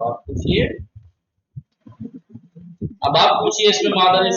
आप पूछिए अब आप पूछिए इसमें मादर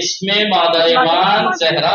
इसमें मादर मान जहरा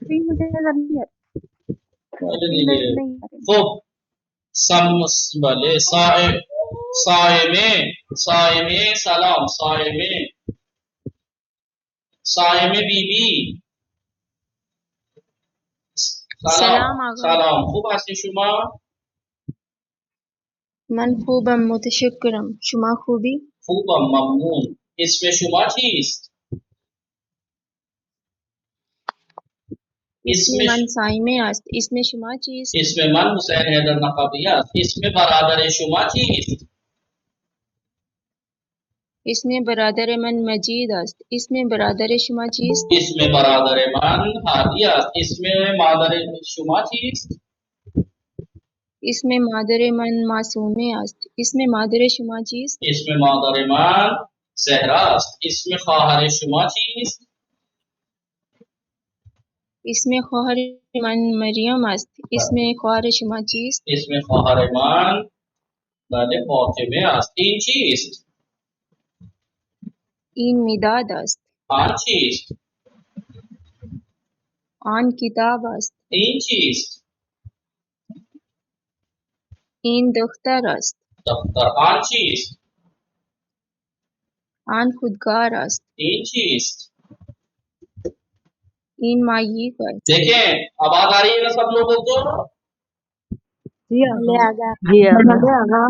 स्क्रीन मुझे नजर नहीं है. खूब भले साए में सलाम, साए में बीबी सलाम आगा। सलाम। खूब हस्ती शुमा मन खूबम मुतशक्किरम, शुमा खूबी। खूब ममनून, इसमें शुमा चीज, इसमें मन साइमे अस्त, इसमें शुमा चीज। इसमें मन हुसैन हैदर नकाबिया, इसमें बरादर शुमा चीज, इसमें बरादर मन मजीद अस्त, इसमें बरादर शुमा चीज। इसमें बरादर मन हादिया, इसमें मादर शुमा चीज, इसमें मादर मन मासूमे अस्त, इसमें मादर शुमा चीज। इसमें मादर मन सहरा, इसमें ख्वाहर शुमा चीज, इसमें ख्वाहर मन मरियम अस्त, इसमें ख्वाहर शुमा चीज। इसमें ख्वाहर मन वाले फातिमे अस्त। तीन चीज, इन मिदाद अस्त, पांच चीज, आन किताब अस्त, तीन चीज, इन दख्तर अस्त, दफ्तर, पांच चीज, आन खुदगार अस्त, तीन चीज। इन मायी अस्त। देखें आवाज आ रही है ना सब लोगों को? भले आगा।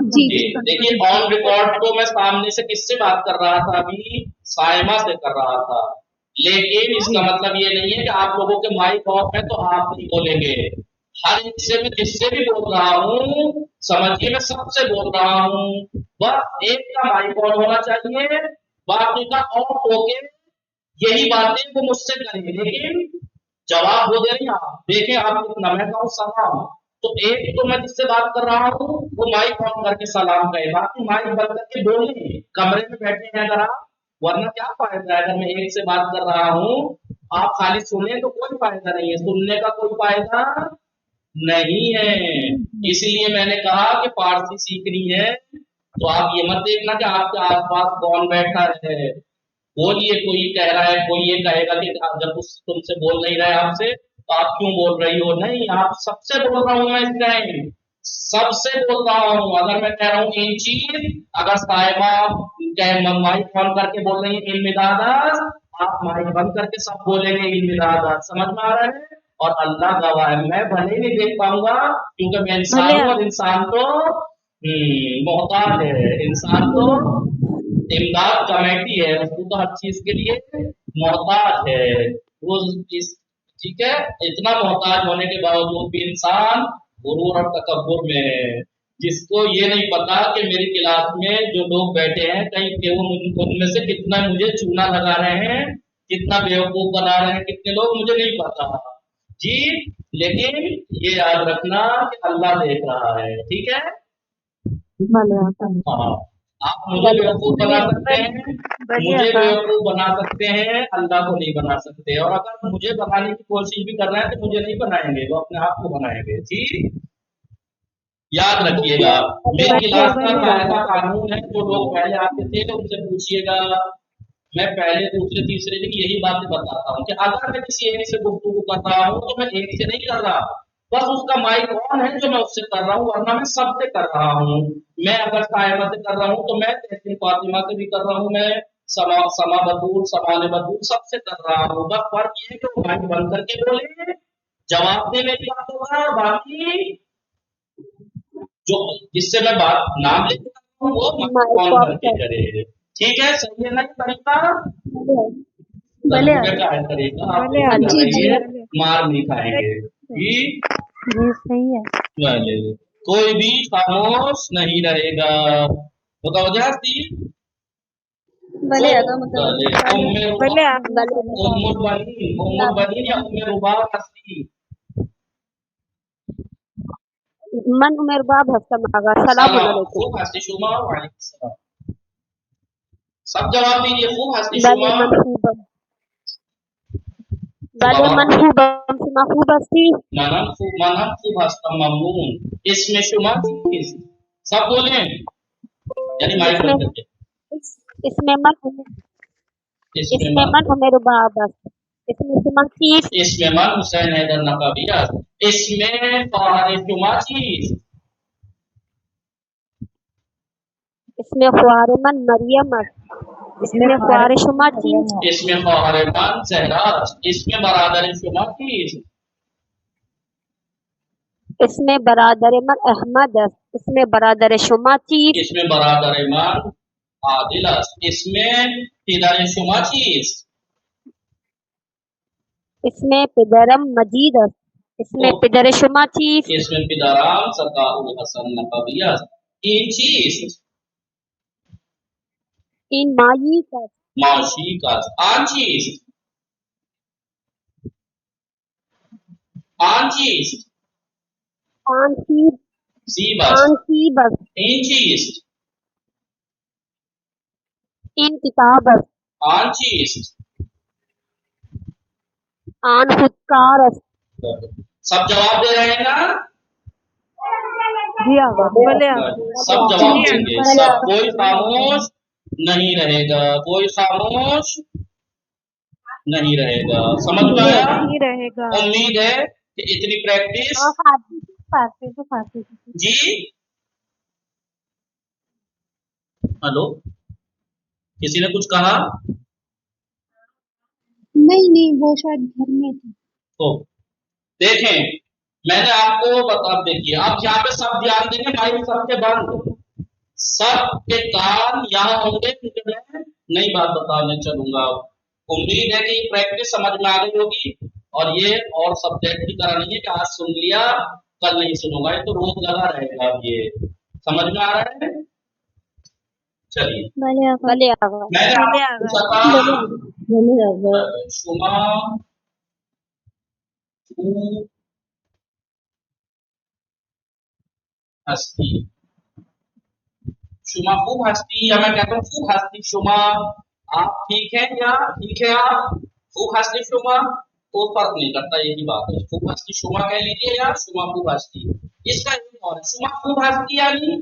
जी देखिए, ऑन रिकॉर्ड तो मैं सामने से किससे बात कर रहा था अभी? साइमा से कर रहा था, लेकिन इसका मतलब ये नहीं है कि आप लोगों के माइक ऑफ है तो आप नहीं बोलेंगे। हर हिस्से में जिससे भी बोल रहा हूँ, समझिए मैं सबसे बोल रहा हूँ, बस एक का माइक ऑन होना चाहिए, बाकी का ऑफ होके यही बातें वो मुझसे करें, लेकिन जवाब वो दे रही आप। देखें आप कितना, मैं कहूँ सलाम तो एक तो मैं जिससे बात कर रहा हूँ वो माइक ऑन करके सलाम कहे, बाकी माइक बंद करके बोले। कमरे में बैठे हैं अगर आप, वरना क्या फायदा है? अगर मैं एक से बात कर रहा हूँ आप खाली सुने तो कोई फायदा नहीं है, सुनने का कोई फायदा नहीं है। इसलिए मैंने कहा कि फारसी सीखनी है तो आप ये मत देखना कि आपके आसपास कौन बैठा है। बोलिए, कोई कह रहा है, कोई ये कहेगा कि जब तुमसे बोल नहीं रहे आपसे तो आप क्यों बोल रही हो? नहीं, आप सबसे बोल रहा हूं मैं इस टाइम, सबसे बोल रहा हूँ। अगर मैं कह रहा हूँ इन चीज, अगर साहिबा माइक ऑन करके बोल रही है इन मिदादास, आप माइक बंद करके सब बोलेंगे इन मिदादास। समझ में आ रहा है? और अल्लाह गवाह है, मैं भले ही नहीं देख पाऊंगा क्योंकि मैं इंसान हूँ, और इंसान तो मोहताज है, इंसान तो इमदाद कमेटी है, उसको तो हर चीज के लिए मोहताज है वो। इस ठीक है, इतना मोहताज होने के बावजूद भी इंसान गुरूर और तकब्बुर में है, जिसको ये नहीं पता कि मेरी क्लास में जो लोग बैठे हैं कहीं के वो उनमें से कितना मुझे चूना लगा रहे हैं, कितना बेवकूफ बना रहे हैं, कितने लोग मुझे नहीं पता जी। लेकिन ये याद रखना कि अल्लाह देख रहा है, ठीक है? हाँ, आप मुझे बेवकूफ बना सकते हैं, मुझे बेवकूफ बना सकते हैं, अल्लाह को नहीं बना सकते। और अगर मुझे बनाने की कोशिश भी कर रहे हैं तो मुझे नहीं बनाएंगे, वो अपने आप को बनाएंगे। ठीक, याद रखिएगा। मेरी क्लास का ऐसा कानून है, जो लोग पहले आते थे तो उनसे पूछिएगा, मैं पहले दूसरे तीसरे दिन यही बातें बताता हूँ कि अगर मैं किसी एक से गुफ्तगू कर रहा हूँ तो मैं एक से नहीं कर रहा, बस उसका माइक ऑन है जो मैं उससे कर रहा हूँ, वरना मैं सबसे कर रहा हूँ। मैं अगर साहिबा से कर रहा हूँ तो मैं तहसीन फातिमा से भी कर रहा हूँ, मैं समा बतूल, समान बतूल सबसे कर रहा हूँ। बस फर्क ये है कि वो माइक बंद करके बोले, जवाब दे मेरी बातों का, बाकी जो जिससे मैं बात नाम लेके कर रहा हूँ वो माइक ऑन करके करे। ठीक है, सही है ना तरीका? भले क्या है तरीका? आप भले लोग जी जी बताइए, मार नहीं खाएंगे जी। सही है। चले, कोई भी खामोश नहीं रहेगा। बताओ जाती भले चले, आगा भले उम्मुल बनीन या उम्मे रुबाब हस्ती। मन उमर बाब हस्तम आगा। सलाम अलैकुम। खूब हस्ती शुमा, वालेकुम सलाम। सब जवाब दीजिए, खूब हस्ती बले शुमा। मनसूबम, बले मनसूबम से महबूब हस्ती। मनन खूब हस्ता ममनून, इसमें शुमा चीज। सब बोले, यानी माइक बंद करके। इसमें मन इसमें उमर बाब हस्त। इसमें शुमा चीज, इसमें मन हुसैन हैदर नकवी अस्त। इसमें ख्वाहिर शुमा चीज, इसमें ख्वार मन मरियम अस्त, इसमें ख्वार शुमा चीज, इसमें ख्वाहिर मन जहरा अस्त। इसमें बरादर शुमा चीज, इसमें बरादर मन अहमद अस्त, इसमें बरादर शुमा चीज, इसमें बरादर मन आदिल अस्त। इसमें पिदर शुमा चीज, इसमें पिदरम मजीद अस्त, इसमें पिदर शुमा चीज, इसमें पिदराम सकाउल हसन नकवी अस्त। इन चीज इन माई अस्त, माशी का आन चीज, आन चीज आन सीब, सी बस। आन सीब अस्त, इन चीज, इन किताब अस्त, आन चीज आन खुदकार अस्त। सब जवाब दे रहे हैं ना? जी आगा बोले आगा सब जवाब देंगे, सब। कोई खामोश नहीं रहेगा, कोई खामोश नहीं रहेगा। समझ में आया? नहीं रहेगा। उम्मीद है कि इतनी प्रैक्टिस। जी हेलो, किसी ने कुछ कहा? नहीं वो शायद घर में थी। तो देखें, मैंने आपको बता, देखिए आप यहाँ पे सब ध्यान देंगे, माइक सबके बंद, सबके कान यहाँ होंगे, क्योंकि मैं नई बात बताने चलूंगा। उम्मीद है कि प्रैक्टिस समझ में आ गई होगी। और ये और सब्जेक्ट की तरह नहीं है कि आज सुन लिया कल नहीं सुनूंगा, ये तो रोज लगा रहेगा। अब ये समझ में आ रहा है? चलिए, मैंने आपको पूछा था शुमा हस्ती, शुमा खूब हस्ती, या मैं कहता हूँ खूब हस्ती शुमा। आप ठीक है या ठीक है आप? खूब हस्ती शुमा तो फर्क नहीं करता, एक ही बात है। खूब हस्ती शुमा कह लीजिए या शुमा खूब हस्ती, इसका एक और है। शुमा खूब हस्ती यानी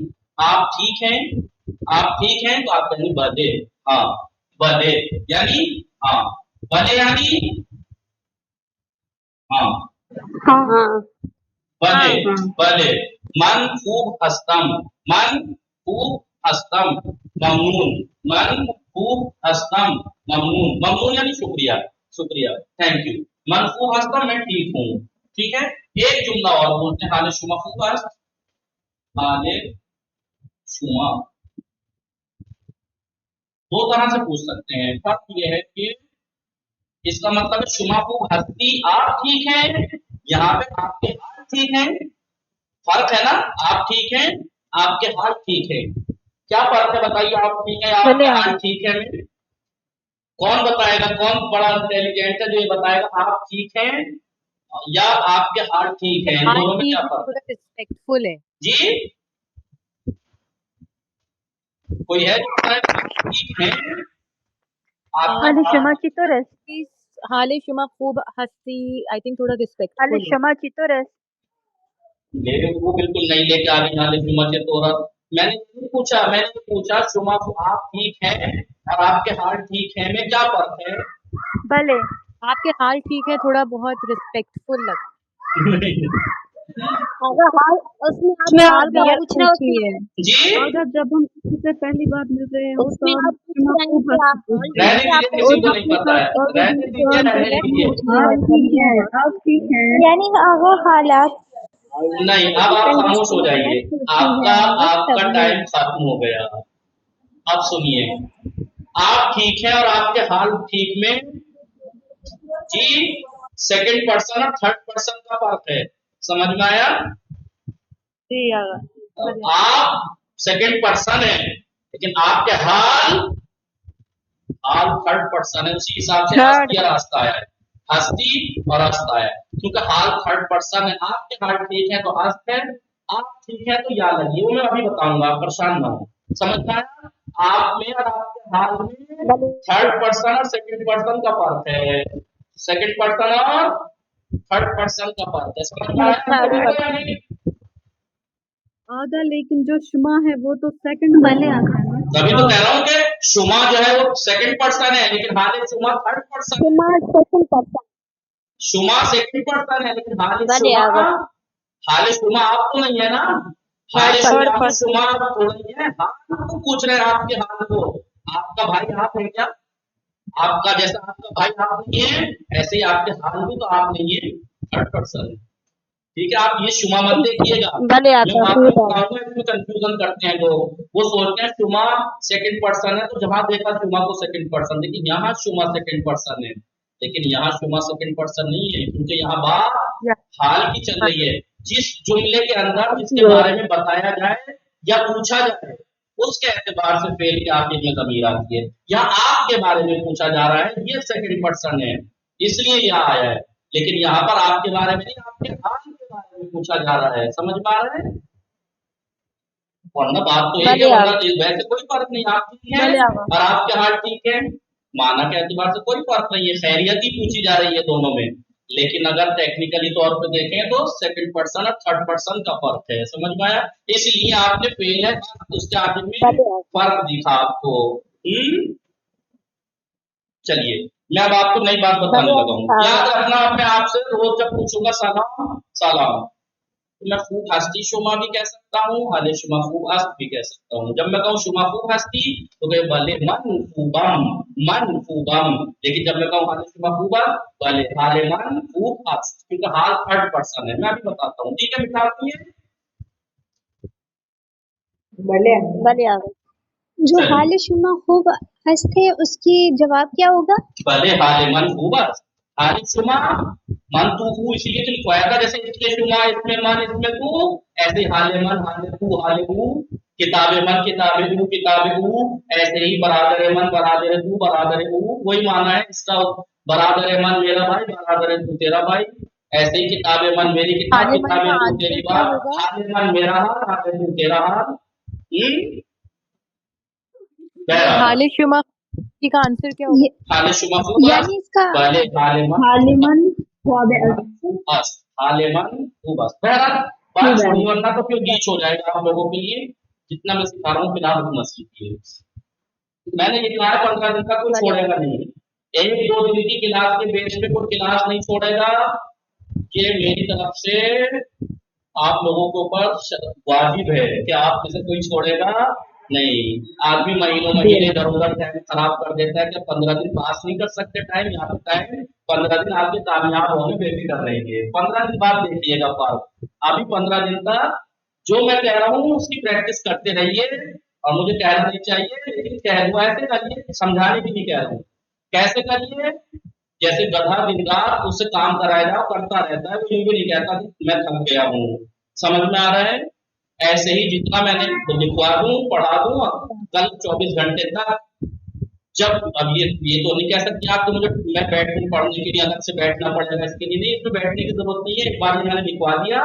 आप ठीक हैं, आप ठीक हैं तो आप कहेंगे भले। हाँ भले यानी हाँ, भले यानी हाँ, भले भले। मन खूब हस्तम, मन खूब हस्तम ममनून, मन खूब हस्तम ममनून। ममनून यानी शुक्रिया, शुक्रिया, थैंक यू। मन खूब हस्तम, मैं ठीक हूँ। ठीक है, एक जुमला और बोलते हैं, हाले शुमा खूब हस्त, हाले शुमा। दो तरह से पूछ सकते हैं। फर्क यह है कि इसका मतलब है शुमा खूब हस्ती आप ठीक हैं, यहाँ पे आपके हाल ठीक हैं। फर्क है ना, आप ठीक हैं, आपके हाल ठीक है। क्या फर्क है बताइए? आप ठीक है, आपके हाल ठीक है में कौन बताएगा? कौन बड़ा इंटेलिजेंट है जो ये बताएगा आप ठीक हैं या आपके हाल ठीक है? इन दोनों में क्या फर्क है? रिस्पेक्टफुल है जी कोई है जो बताएगा आप ठीक हैं? हाले शुमा चितोरस, हाले शुमा खूब हस्ती, आई थिंक थोड़ा हाले रिस्पेक्टफुल है। शुमा चितोरस, मेरे को बिल्कुल नहीं लेके आ गई हाले शुमा से तोरा। मैंने पूछा शुमा आप ठीक हैं और आपके हाल ठीक है में क्या फर्क है? भले आपके हाल ठीक है, थोड़ा बहुत रिस्पेक्टफुल लगा। अगर हाल उसमें आप हाल पूछना है जी अगर जब हम किसी से पहली बार मिल रहे हैं उसमें तो आप पूछ रहे हैं कि आप रहने दीजिए, किसी को नहीं पता है, रहने दीजिए, रहने दीजिए। आप ठीक हैं यानी अगर हालात नहीं, अब आप खामोश हो जाइए, आपका टाइम खत्म हो गया। अब सुनिए, आप ठीक है और आपके हाल ठीक में जी सेकंड पर्सन और थर्ड पर्सन का फर्क है। समझ में आया? जी आगा आप सेकंड पर्सन है लेकिन आपके हाल थर्ड पर्सन है। उसी हिसाब से हस्ती और हस्ता आया है, हस्ती और हस्ता आया है, क्योंकि हाल थर्ड पर्सन है। आपके हाल ठीक है तो हस्त है, आप ठीक है तो या लगी, वो मैं अभी बताऊंगा, आप परेशान ना हो। समझ में आया? आप में और आपके हाल में थर्ड पर्सन और सेकंड पर्सन का फर्क है, सेकंड पर्सन और थर्ड पर्सन का फर्क है। समझ में आया? आगा, लेकिन जो शुमा है वो तो सेकंड वाले आता है ना। तभी तो कह रहा हूँ कि शुमा जो है वो सेकंड पर्सन है, लेकिन हाल शुमा थर्ड पर्सन है। शुमा सेकंड पर्सन शुमा सेकंड पर्सन है, लेकिन बड़े आगे हाल शुमा आप तो नहीं है ना। हाल थर्ड शुमा पर्सन शुमा आप तो नहीं है। हाल को पूछ रहे हैं आपके हाल को। आपका भाई आप है क्या? आपका जैसा आपका भाई आप नहीं है, ऐसे ही आपके हाल भी तो आप नहीं है, थर्ड पर्सन है। ठीक है, आप ये शुमा मत देखिएगा। बड़े मैं आता आपको ठीक है बताऊंगा, इसमें कंफ्यूजन करते हैं लोग। वो सोचते हैं शुमा सेकंड पर्सन है, तो जहां देखा शुमा को सेकंड पर्सन, लेकिन यहाँ शुमा सेकंड पर्सन है, लेकिन यहाँ शुमा सेकंड पर्सन नहीं है, क्योंकि यहाँ बात या हाल की चल रही है। जिस जुमले के अंदर जिसके बारे में बताया जाए या पूछा जाए, उसके एतबार से फेल के आखिर में जमीर आती है। यहाँ आपके बारे में पूछा जा रहा है, ये सेकंड पर्सन है, इसलिए यहाँ आया है। लेकिन यहाँ पर आपके बारे में नहीं, आपके हाल के बारे में पूछा जा रहा है। समझ पा रहे हैं? वरना बात तो एक है, बड़े वरना आगे वैसे कोई फर्क नहीं। आप ठीक है भले आवा और आपके हाल ठीक है, माना के एतबार से कोई फर्क नहीं है, खैरियत ही पूछी जा रही है दोनों में। लेकिन अगर टेक्निकली तौर पे देखें तो सेकंड पर्सन और थर्ड पर्सन का फर्क है। समझ में आया? इसलिए आपने फेल है, उसके आगे में बड़े आगे फर्क दिखा आपको। चलिए, मैं अब आपको नई बात बताने बड़े लगा हूँ। याद रखना, मैं आपसे रोज जब पूछूंगा सलाम सलाम, तो मैं खूब हस्ती शुमा भी कह सकता हूँ, हाले शुमा खूब हस्त भी कह सकता हूँ। जब मैं कहूँ शुमा खूब हस्ती तो कहे भले मन खूबम। लेकिन जब मैं कहूँ हाले शुमा खूब हस्त, भले हाले मन खूब हस्त, क्योंकि हाल थर्ड पर्सन है। मैं अभी बताता हूँ, ठीक है? मिटा दिए। बड़े आगे जो चलिए, हाल शुमा खूब हंसते उसकी जवाब क्या होगा? भले हाले मन खूब हस्त, हाले शुमा मन तू हूँ, इसलिए तो लिखवाया था, जैसे इसके शुमा इसमें मन इसमें तू, ऐसे हाले मन हाले तू हाले हूँ, किताबे मन किताबे हूँ किताबे हूँ, ऐसे ही बरादर मन बरादर तू बरादर हूँ, वही माना है इसका। बरादर मन मेरा भाई बरादर तू तेरा भाई, ऐसे ही किताबे मन मेरी किताब हाले मन किताबे का तू आंसर तेरी क्या बात, होगा? हाले मन मेरा हाल हाले तू तेरा हाल। बहरहाल हाले शुमा का आंसर क्या होगा? ये, हाले शुमा खूब हस्त, यानी इसका भले हाले मन हालिमन ख्वाब खूब हस्त, हाले मन खूब हस्त। बहरहाल बात छोड़िए, वरना तो फिर गीच हो जाएगा आप लोगों के लिए। जितना मैं सिखा रहा हूँ फिलहाल उतना सीखिए। मैंने ये कहा 15 दिन तक कोई बड़े छोड़ेगा नहीं, एक दो दिन की क्लास के बेस पे कोई क्लास नहीं छोड़ेगा। ये मेरी तरफ से आप लोगों के ऊपर वाजिब है कि आप में से कोई छोड़ेगा नहीं। आदमी महीनों महीने इधर उधर टाइम खराब कर देता है कि 15 दिन पास नहीं कर सकते टाइम, यहाँ पे टाइम 15 दिन आपके कामयाब होने बेफिक्र रहेंगे। 15 दिन बाद देखिएगा फर्क। अभी 15 दिन तक जो मैं कह रहा हूँ उसकी प्रैक्टिस करते रहिए, और मुझे कहना नहीं चाहिए, लेकिन कह दूँ ऐसे करिए, समझाने भी नहीं कह रहा हूँ। कैसे करिए? जैसे गधा दिन रात उससे काम कराया जाओ करता रहता है, वो यूं भी नहीं कहता कि मैं थक गया हूँ। समझ में आ रहा है? ऐसे ही जितना मैंने लिखवा दूं पढ़ा दूं, कल 24 घंटे तक, जब अब ये तो नहीं कह सकती आप तो मुझे मैं बैठ के पढ़ने के लिए अलग से बैठना पड़ेगा, इसके लिए नहीं, इसमें बैठने की जरूरत नहीं है। एक बार मैंने लिखवा दिया,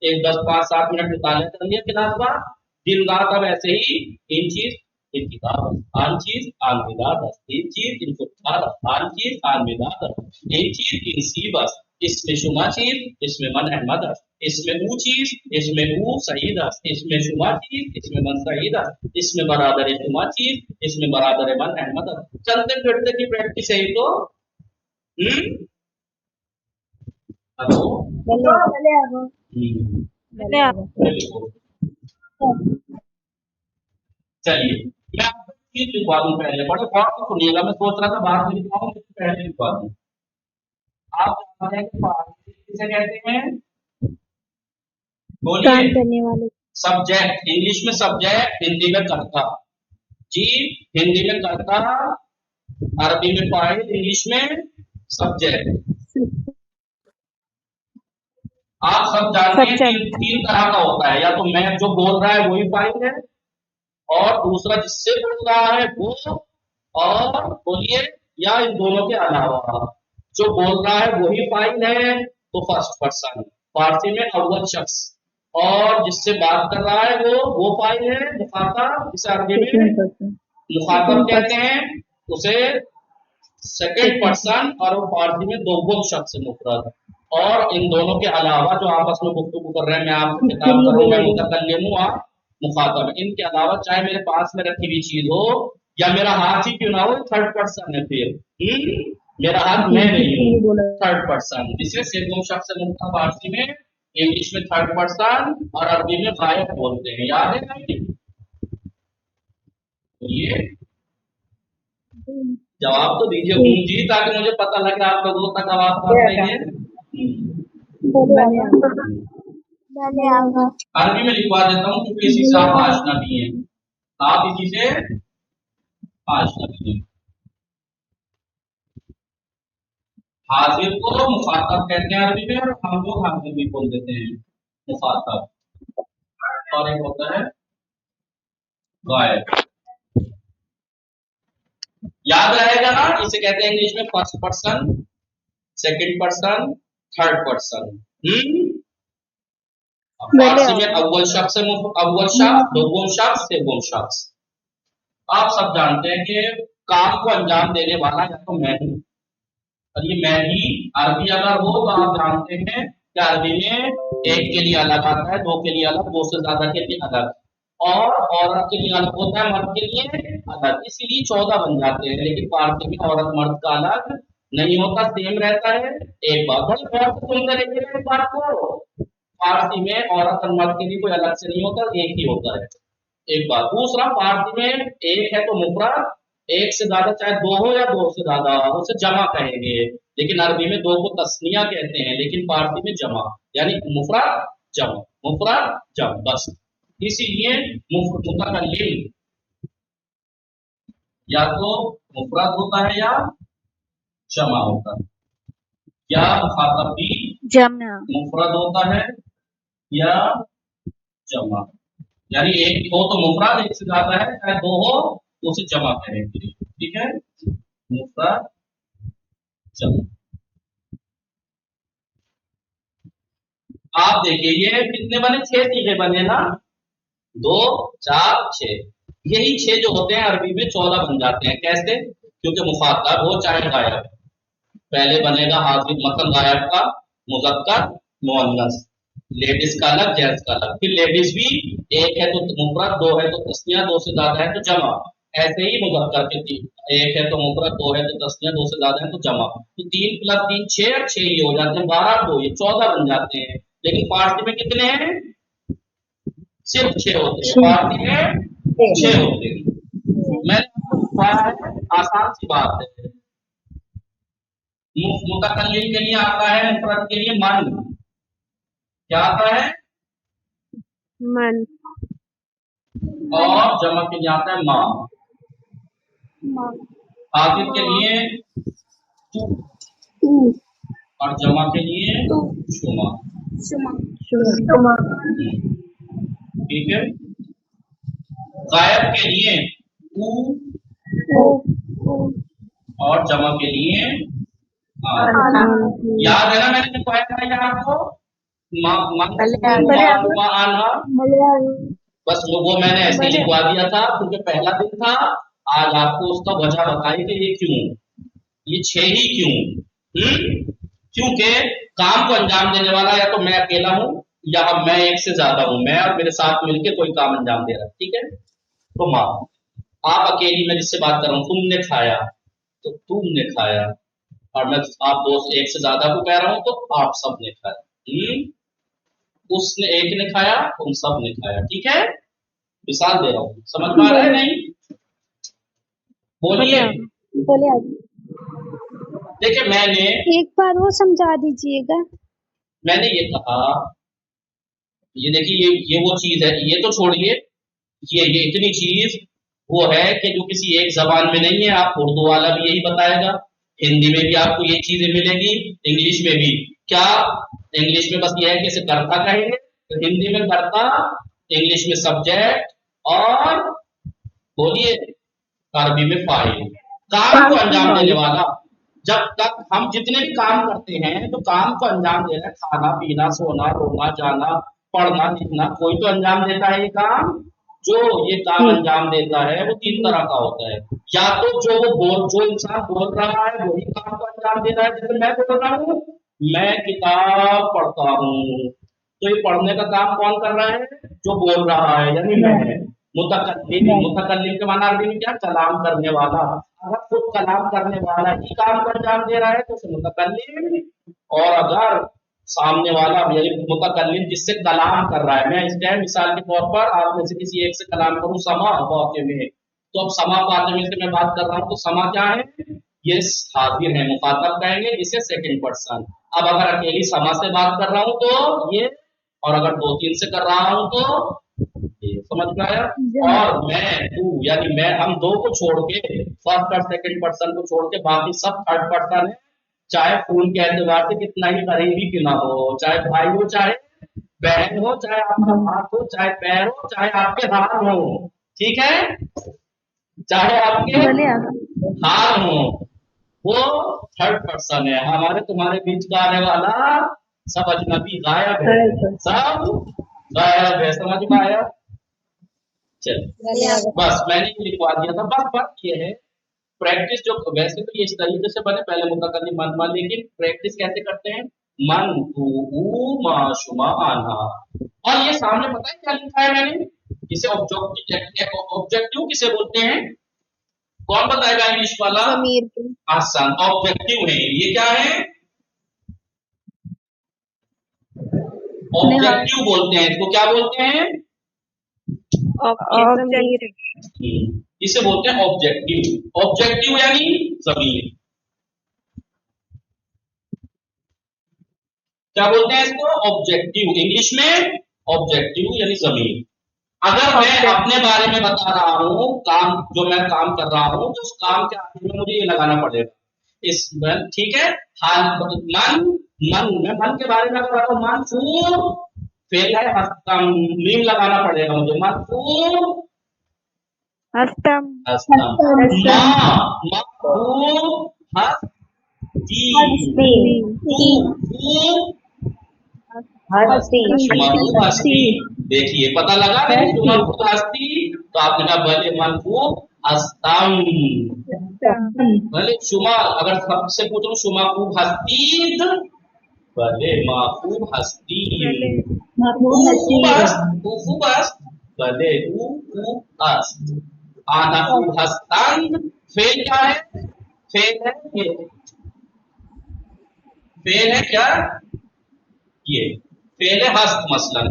एक 10 5 7 मिनट निकाले कर लिया क्लास बाद, दिन रात अब ऐसे ही इन चीज इन किताब आन चीज आन विदात, इन चीज इन कुत्तार आन चीज आन विदात, इन चीज इन सी बस, इसमें शुमा चीज इसमें मन अहमद, इसमें ऊ चीज इसमें ऊ सईद, इसमें शुमा चीज इसमें मन सईद, इसमें बरादर शुमा चीज इसमें बरादर मन अहमद। चलते फिरते की प्रैक्टिस है ये तो। हेलो। बड़े आगे भले आवा बिल्कुल। चलिए, मैं आपको चीज लिखवा दूं पहले, बड़े गौर से सुनिएगा। मैं सोच रहा था बाद में लिखवाऊं, लेकिन पहले लिखवा दूं। आप जानते हैं कि फारसी किसे कहते हैं? बोलिए। काम करने वाले सब्जेक्ट, इंग्लिश में सब्जेक्ट, हिंदी में कर्ता। जी, हिंदी में कर्ता, अरबी में फाइल, इंग्लिश में सब्जेक्ट। आप सब जानते हैं तीन सब्जेक्ट तीन तरह का होता है, या तो मैं जो बोल रहा है वही फाइल है, और दूसरा जिससे बोल रहा है वो, और बोलिए, या इन दोनों के अलावा जो बोल रहा है वही फाइल है तो फर्स्ट पर्सन, फारसी में अव्वल शख्स, और जिससे बात कर रहा है वो फाइल है मुखातब, जिसे अरबी में मुखातब कहते हैं, उसे सेकंड पर्सन, और वो फारसी में दोगुम शख्स मुफरद। और इन दोनों के अलावा जो आपस में गुफ्तगू कर रहे हैं, मैं आपसे खिताब कर रहा हूँ, मैं मुतकल्लिम हूँ, आप मुखातब। इनके अलावा चाहे मेरे पास में रखी हुई चीज हो या मेरा हाथ ही क्यों ना हो, थर्ड पर्सन है फिर। मेरा हाथ मैं नहीं हूँ, थर्ड पर्सन। इसे सेगुम शख्स मुख्ता फारसी में, इंग्लिश में थर्ड पर्सन और अरबी में गायब बोलते हैं। याद है ना ये? जवाब तो दीजिए जी, ताकि मुझे पता लगे आप लोगों तक आवाज पहुंच रही है। अरबी में लिखवा देता हूँ क्योंकि इसी से आप आशना भी हैं, आप इसी से आशना भी हैं। हाजिर को मुखातब कहते हैं अरबी में, और हम लोग हाजिर भी बोल देते हैं मुखातब। और एक होता है गायब। याद रहेगा ना, इसे कहते हैं इंग्लिश में first person, second person, third person. Farsi में अव्वल शख्स, दोम शख्स, सेगुम शख्स। आप सब जानते हैं कि काम को अंजाम देने वाला या तो मैं हूं, और ये मैं ही अरबी अगर हो तो आप जानते हैं कि अरबी में एक के लिए अलग आता है, दो के लिए अलग, दो से ज्यादा के लिए अलग, और औरत के लिए अलग होता है, मर्द के लिए अलग, इसीलिए 14 बन जाते हैं। लेकिन फारसी में औरत मर्द का अलग नहीं होता, सेम रहता है। एक बात बड़ी गौर से सुनते रहिए इस बात को, फारसी में औरत और मर्द के लिए कोई अलग से नहीं होता, एक ही होता है। एक बात। दूसरा, फारसी में एक है तो मुफरद, एक से ज्यादा चाहे दो हो या दो से ज्यादा, उसे जमा कहेंगे। लेकिन अरबी में दो को तस्निया कहते हैं, लेकिन फारसी में जमा, यानी मुफरद जमा, मुफरद जम, बस। इसीलिए मुतकल्लिम या तो मुफरद होता है या जमा होता है, या मुखातब भी जमना मुफरद होता है या जमा। यानी एक हो तो मुफरद, एक से ज्यादा है, चाहे दो हो तो उसे जमा करेंगे। ठीक है, मुफरद जमा। आप देखिए ये कितने बने, 6 सीधे बने ना, 2 4 6। यही 6 जो होते हैं अरबी में 14 बन जाते हैं। कैसे? क्योंकि मुखातब हो चाहे गायब, पहले बनेगा हाजिर मतलब गायब का मुज़क्कर मुअन्नस, लेडीज का अलग, जेंट्स का अलग। फिर लेडीज भी एक है तो मुफरद, दो है तो तस्निया, दो से ज्यादा है तो जमा। ऐसे ही मुज़क्कर के एक है तो मुफरद, दो है तो तस्निया, दो से ज्यादा है तो जमा। तो 3 + 3 6, 6 ये हो जाते हैं, 12 2 ये 14 बन जाते हैं। लेकिन फारसी में कितने हैं? सिर्फ 6 होते हैं, फारसी में 6 होते हैं। मैंने आपको बताया है, आसान सी बात है। मुतकल्लिम के लिए आता है मुफरद के लिए मन, क्या आता है? मन। और जमा के लिए आता है मां। हाजिर के लिए तू, और जमा के लिए शुमा। ठीक है। गायब के लिए ऊ, और जमा के लिए आ। याद है ना मैंने बताया था यहाँ आपको, बस वो मैंने ऐसे ही लिखवा दिया था क्योंकि पहला दिन था। आज आपको उसका वजह बताई कि ये क्यों, ये 6 ही क्यों? क्योंकि काम को अंजाम देने वाला या तो मैं अकेला हूं या मैं एक से ज्यादा हूं, मैं और मेरे साथ मिलकर कोई काम अंजाम दे रहा है। ठीक है, तो माँ, आप अकेली, मैं जिससे बात कर रहा हूं, तुमने खाया तो तुमने खाया, और मैं आप दोस्त एक से ज्यादा को कह रहा हूं तो आप सब ने खाया। उसने एक ने खाया, तुम सब ने खाया। ठीक है, मिसाल दे रहा हूं, समझ में आ रहा है नहीं? बोलिए। बोले देखिए मैंने एक बार वो समझा दीजिएगा। मैंने ये कहा, ये देखिए ये वो चीज है, ये तो छोड़िए, ये इतनी चीज वो है कि जो किसी एक जबान में नहीं है। आप उर्दू वाला भी यही बताएगा, हिंदी में भी आपको ये चीजें मिलेगी, इंग्लिश में भी। क्या इंग्लिश में बस ये है कि इसे कर्ता कहेंगे, तो हिंदी में कर्ता, इंग्लिश में सब्जेक्ट, और बोलिए अरबी में फाइल। काम को अंजाम देने वाला। जब तक हम जितने भी काम करते हैं तो काम को अंजाम देना, खाना पीना, सोना, रोना, जाना, पढ़ना, लिखना, कोई तो अंजाम देता है ये काम। जो ये काम अंजाम देता है वो 3 तरह का होता है। या तो जो इंसान बोल रहा है वही काम को अंजाम दे रहा है, जैसे मैं बोल रहा हूँ, मैं किताब पढ़ता हूँ, तो ये पढ़ने का काम कौन कर रहा है? जो बोल रहा है यानी मैं। मुतकल्लिम के माना अरबी में क्या? कलाम करने वाला। अगर खुद कलाम करने वाला ही काम को अंजाम दे रहा है तो उसे मुतकल्लिम, और अगर सामने वाला यानी मुतकल्लिम जिससे कलाम कर रहा है, मैं इस टाइम मिसाल के तौर पर आप में से किसी एक से कलाम करूं समा वाक़े में, तो अब समा वाक़े में से मैं बात कर रहा हूं तो समा क्या है? ये हाजिर है, मुखातब कहेंगे जिसे सेकंड पर्सन। अब अगर अकेली समा से बात कर रहा हूं तो ये, और अगर दो तीन से कर रहा हूं तो ये, समझ में आया? और मैं तू यानी मैं, हम दो को छोड़ के, फर्स्ट और सेकंड पर्सन को छोड़ के बाकी सब थर्ड पर्सन है, चाहे खून के एतबार से कितना ही करीबी क्यों ना हो, चाहे भाई हो, चाहे बहन हो, चाहे आपका हाथ हो, चाहे पैर हो, चाहे आपके हाथ हो, ठीक है, चाहे आपके हाथ हो, वो थर्ड पर्सन है। हमारे तुम्हारे बीच का आने वाला सब अजनबी गायब है, सब गायब है, समझ में आया? चल बस मैंने ये लिखवा दिया था। बस बात ये है, प्रैक्टिस जो वैसे तो ये इस तरीके से बने, पहले मुतकल्लिम मन मन, लेकिन प्रैक्टिस कैसे करते हैं? मन तू माशुमा आना, और ये सामने पता है क्या लिखा है मैंने? इसे ऑब्जेक्टिव किसे बोलते हैं? कौन बताएगा इंग्लिश वाला? आसान, ऑब्जेक्टिव है। ये क्या है? ऑब्जेक्टिव बोलते हैं इसको। क्या बोलते हैं? इसे बोलते हैं ऑब्जेक्टिव। ऑब्जेक्टिव यानी ज़मीर। क्या बोलते हैं इसको? ऑब्जेक्टिव। इंग्लिश में ऑब्जेक्टिव यानी ज़मीर। अगर मैं अपने बारे में बता रहा हूं, काम जो मैं काम कर रहा हूं, तो उस काम के आखिर में मुझे ये लगाना पड़ेगा इस, ठीक है? मन मैं मन के बारे में अगर बता रहा हूं, मन फू फेल है, हस्तम मीम लगाना पड़ेगा मुझे, मन फू हस्तम हस्ती। देखिए पता लगा हस्ती, तो आपने कहा भले मनफू हस्तम, भले शुमा, अगर सबसे पूछो शुमा खूब हस्तीद, भले माफूब हस्ती, भले आना खूब हस्तंग। फेल क्या है? फेल है ये, फेल है क्या? ये फेल है हस्त मसलन,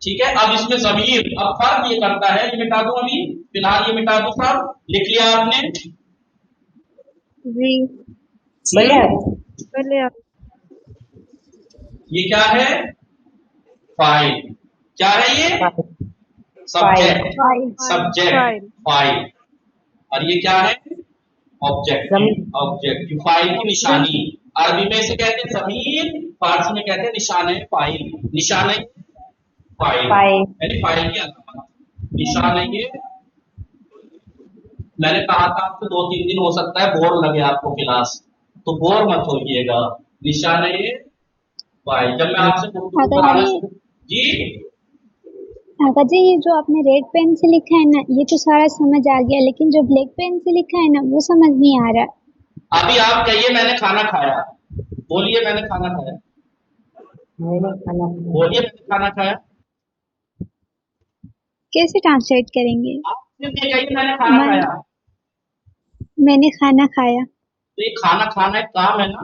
ठीक है? अब इसमें ज़मीर, अब फर्क ये करता है, ये मिटा दूं अभी, फिलहाल ये मिटा दूं। सब लिख लिया आपने? ये क्या है? फाइल। क्या है ये? Subject, file. और ये क्या है? ऑब्जेक्टिव। ऑब्जेक्टिव फाइल की निशानी, अरबी में इसे कहते हैं ज़मीर, फारसी में कहते हैं निशाने फाइल। निशाने फाइल यानी फाइल की अलामत, निशान है ये। मैंने कहा था आपको 2-3 दिन हो सकता है बोर लगे आपको क्लास, तो बोर मत होइएगा। निशान है ये फाइल। जब मैं आपसे जी अगर जी ये जो आपने रेड पेन से लिखा है ना, ये तो सारा समझ आ गया, लेकिन जो ब्लैक पेन से लिखा है ना वो समझ नहीं आ रहा। अभी आप कहिए मैंने खाना खाया, बोलिए मैंने खाना खाया, बोलिए मैंने खाना खाया। कैसे ट्रांसलेट करेंगे? आप सिर्फ ये कहिए मैंने खाना खाया। मैंने खाना खाया। तो ये खाना खाना एक काम है ना,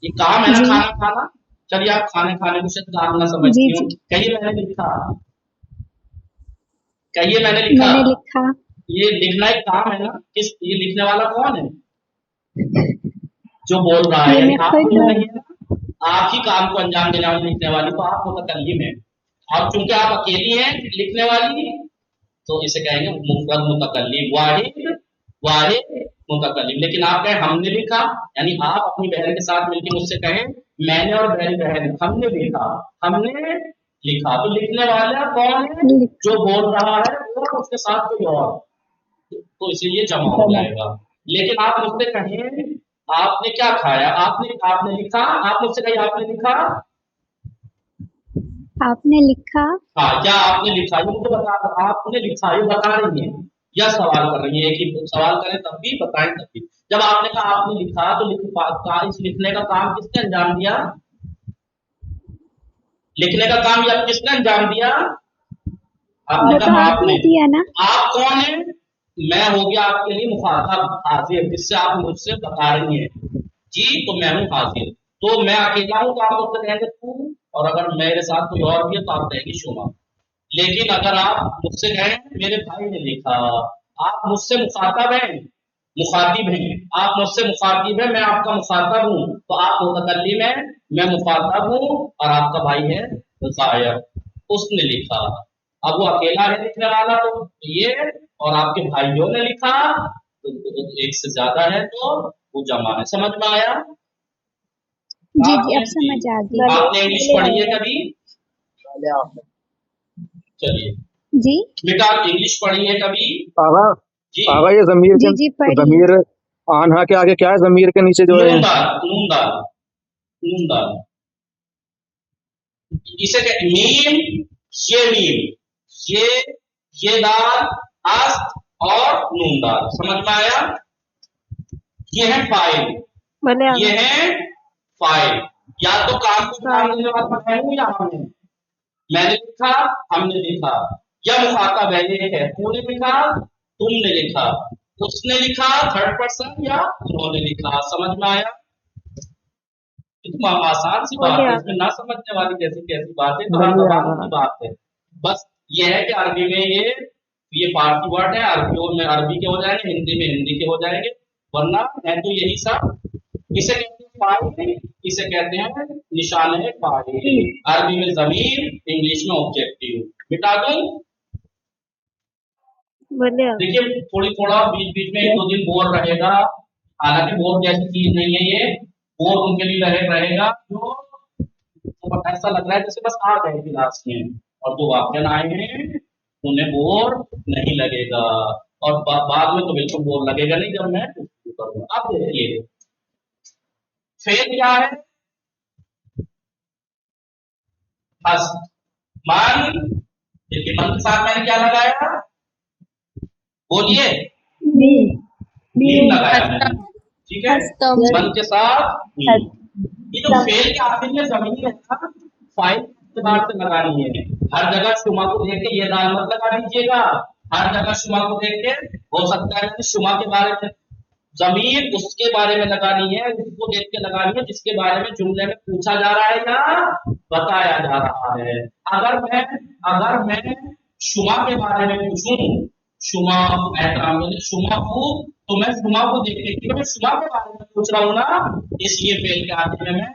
ये काम है ना खाना खाना। चलिए आप खाने खाने को शायद काम ना समझती हूँ, कहिए मैंने लिखा, कहिए मैंने लिखा। ये लिखना एक काम है ना, किस, ये लिखने वाला कौन है? जो बोल रहा है, आप ही काम को अंजाम देने वाली लिखने वाली, तो आप मुतकल्लिम है। और चूंकि आप अकेली हैं लिखने वाली, तो इसे कहेंगे मुफरद मुतकल्लिम, वाहिद मुतकल्लिम। लेकिन आप कहें हमने लिखा, यानी आप अपनी बहन के साथ मिलकर मुझसे कहें मैंने और मेरी बहन हमने लिखा, हमने लिखा, तो लिखने वाला कौन है? जो बोल रहा है और उसके साथ कोई और, तो इसलिए जमा हो जाएगा। लेकिन आप मुझसे कहें आपने क्या खाया, आपने लिखा, आप मुझसे कहिए आपने लिखा, आपने लिखा। हाँ, क्या आपने लिखा, ये मुझे बता, आपने लिखा ये बता रही है या सवाल कर रही है? एक ही सवाल करें तब भी, बताएं तब भी। जब आपने कहा आपने लिखा, तो इस लिखने का काम किसने अंजाम दिया? लिखने का काम ये अब किसने अंजाम दिया? आपने वो तो कहा आपने आपने। दिया ना। आप कौन है? मैं हो गया आपके लिए मुखातब हाजिर, जिससे आप मुझसे बता रही हैं जी, तो मैं हूँ हाजिर। तो मैं अकेला हूँ तो आप मुझसे कहेंगे तू, और अगर मेरे साथ कोई और भी है तो आप कहेंगे शुमा। लेकिन अगर आप मुझसे कहें मेरे भाई ने लिखा, आप मुझसे मुखातब हैं, मुखातिब हैं, आप मुझसे मुखातिब है, मैं आपका मुखातब हूँ, तो आप मुतकल्लिम है, मैं मुखातब हूँ, और आपका भाई है ज़ायर, उसने लिखा। अब वो अकेला है लिखने वाला तो ये, और आपके भाइयों ने लिखा तो एक से ज्यादा है तो वो जमा है। समझ में आया? जी जी, आपने अब समझ आ गई। आपने इंग्लिश पढ़ी है कभी? चलिए जी बेटा, इंग्लिश पढ़ी है कभी? आगा जी। आगा ये जमीर जी के जी पढ़ी है। जमीर आन्हा के आगे क्या है? जमीर के नीचे जो है नूनदार, नूनदार, नूनदार, इसे मीम, ये ये दाल, अस्त और नूनदार। समझ में आया? ये है फाइल, बोले ये आगे है फाइल। या तो काम को काम देने वाला मैं हूं या हमने, मैंने लिखा, हमने लिखा, या मुखातब है ये है, तूने लिखा, तुमने लिखा, उसने लिखा, थर्ड पर्सन, या उन्होंने लिखा। समझ में आया? इतना आसान सी बात बोले है, आगे इसमें ना समझने वाली कैसी कैसी बातें, तो हर बोलिए जबान आगा। की बात है। बस ये है कि अरबी में ये फारसी वर्ड है, अरबियों में अरबी के हो जाएंगे, हिंदी में हिंदी के हो जाएंगे, वरना है तो यही सब। इसे कहते हैं फाइल, इसे कहते हैं निशान है फाइल। अरबी में जमीर, इंग्लिश में ऑब्जेक्टिव। मिटा दूं? बोले आगे देखिए थोड़ी थोड़ा बीच बीच में एक दो दिन बोर रहेगा, हालांकि बोर जैसी चीज नहीं है ये, बोर उनके लिए रहेगा जो तो ऐसा लग रहा है जैसे बस आ गए क्लास में, और जो वाक्य आए हैं उन्हें बोर नहीं लगेगा, और बाद में तो बिल्कुल बोर लगेगा नहीं जब मैं शुरू करूंगा। अब देखिए फेल क्या है? हस्त, मान, देखिए मन के साथ मैंने क्या लगाया? बोलिए, मीम लगाया मैंने, ठीक है, मन के साथ मीम। ये जो फेल के आखिर में जमीन है ना, फाइल के बाद से लगानी है। हर जगह शुमा को देख के ये दाल मत लगा दीजिएगा, हर जगह शुमा को देख के, हो सकता है कि शुमा के बारे में जमीर उसके बारे में लगानी है, उसको देख के लगानी है जिसके बारे में जुमले में पूछा जा रहा है या बताया जा रहा है। अगर मैं शुमा के बारे में पूछूं, शुमा एहतराम शुमा को, तो मैं शुमा को देख के, क्योंकि मैं शुमा के बारे में पूछ रहा हूँ ना, इसलिए फेल के आखिर में मैं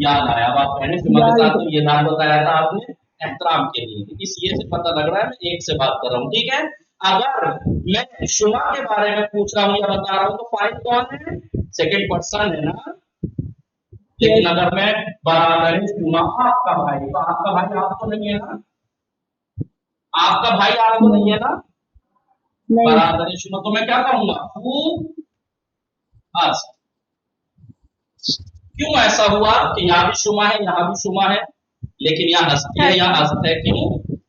याद आया। अब आप कहने शुमा के साथ तो ये नाम बताया था आपने एहतराम के लिए, इस ये से पता लग रहा है मैं एक से बात कर रहा हूँ, ठीक है। अगर मैं शुमा के बारे में पूछ रहा हूँ या बता रहा हूँ तो फाइल कौन है? सेकंड पर्सन है ना। लेकिन अगर मैं बराबर है शुमा आपका भाई, तो आपका भाई आप तो नहीं है ना, आपका भाई आप तो नहीं है ना, बराबर है शुमा, तो मैं क्या कहूंगा? अस्त। क्यों ऐसा हुआ कि यहाँ भी शुमा है, यहाँ भी शुमा है, लेकिन यहाँ हस्ती है, यहाँ अस्त है? क्यों?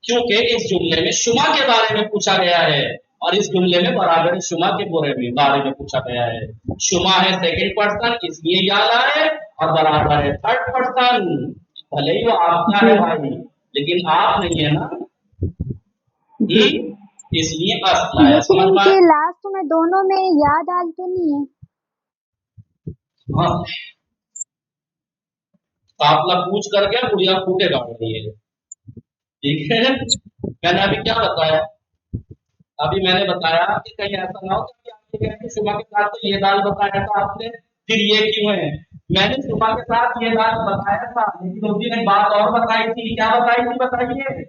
क्योंकि इस जुमले में शुमा के बारे में पूछा गया है, और इस जुमले में बराबर शुमा के बारे में पूछा गया है। शुमा है सेकंड पर्सन, इसलिए याद आए, और बराबर है थर्ड पर्सन, भले ही वो आपका है भाई, लेकिन आप नहीं है ना, इसलिए अस्त लाया। लेकिन समझ में इनके आया? लास्ट में दोनों में या दाल तो नहीं है। हाँ, काफला पूछ करके बुढ़िया फूटे काट रही है, ठीक है। मैंने अभी क्या बताया? अभी मैंने बताया कि कहीं ऐसा ना हो कि आपने कहा कि शुमा के साथ तो ये दाल बताया था आपने, फिर ये क्यों है? मैंने शुमा के साथ ये दाल बताया था, लेकिन उस दिन एक बात और बताई थी। क्या बताई थी बताइए?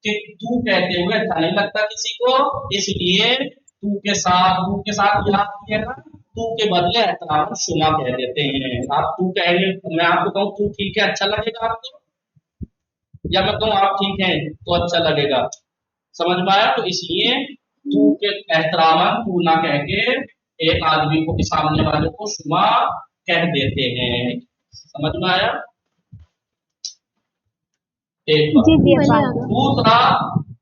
कि तू कहते हुए अच्छा नहीं लगता किसी को, इसलिए तू के साथ याद किया ना, तू के बदले एहतराम शुमा कह देते हैं। आप तू कहेंगे, मैं आपको कहूँ तू ठीक है, अच्छा लगेगा आपको, या मैं कहूँ आप ठीक है तो अच्छा लगेगा? समझ में आया? तो इसलिए तू के एहतराम तू ना कह के एक आदमी को, सामने वाले को शुमा कह देते हैं। समझ में आया? एक बात। जी जी अब आ गया। दूसरा,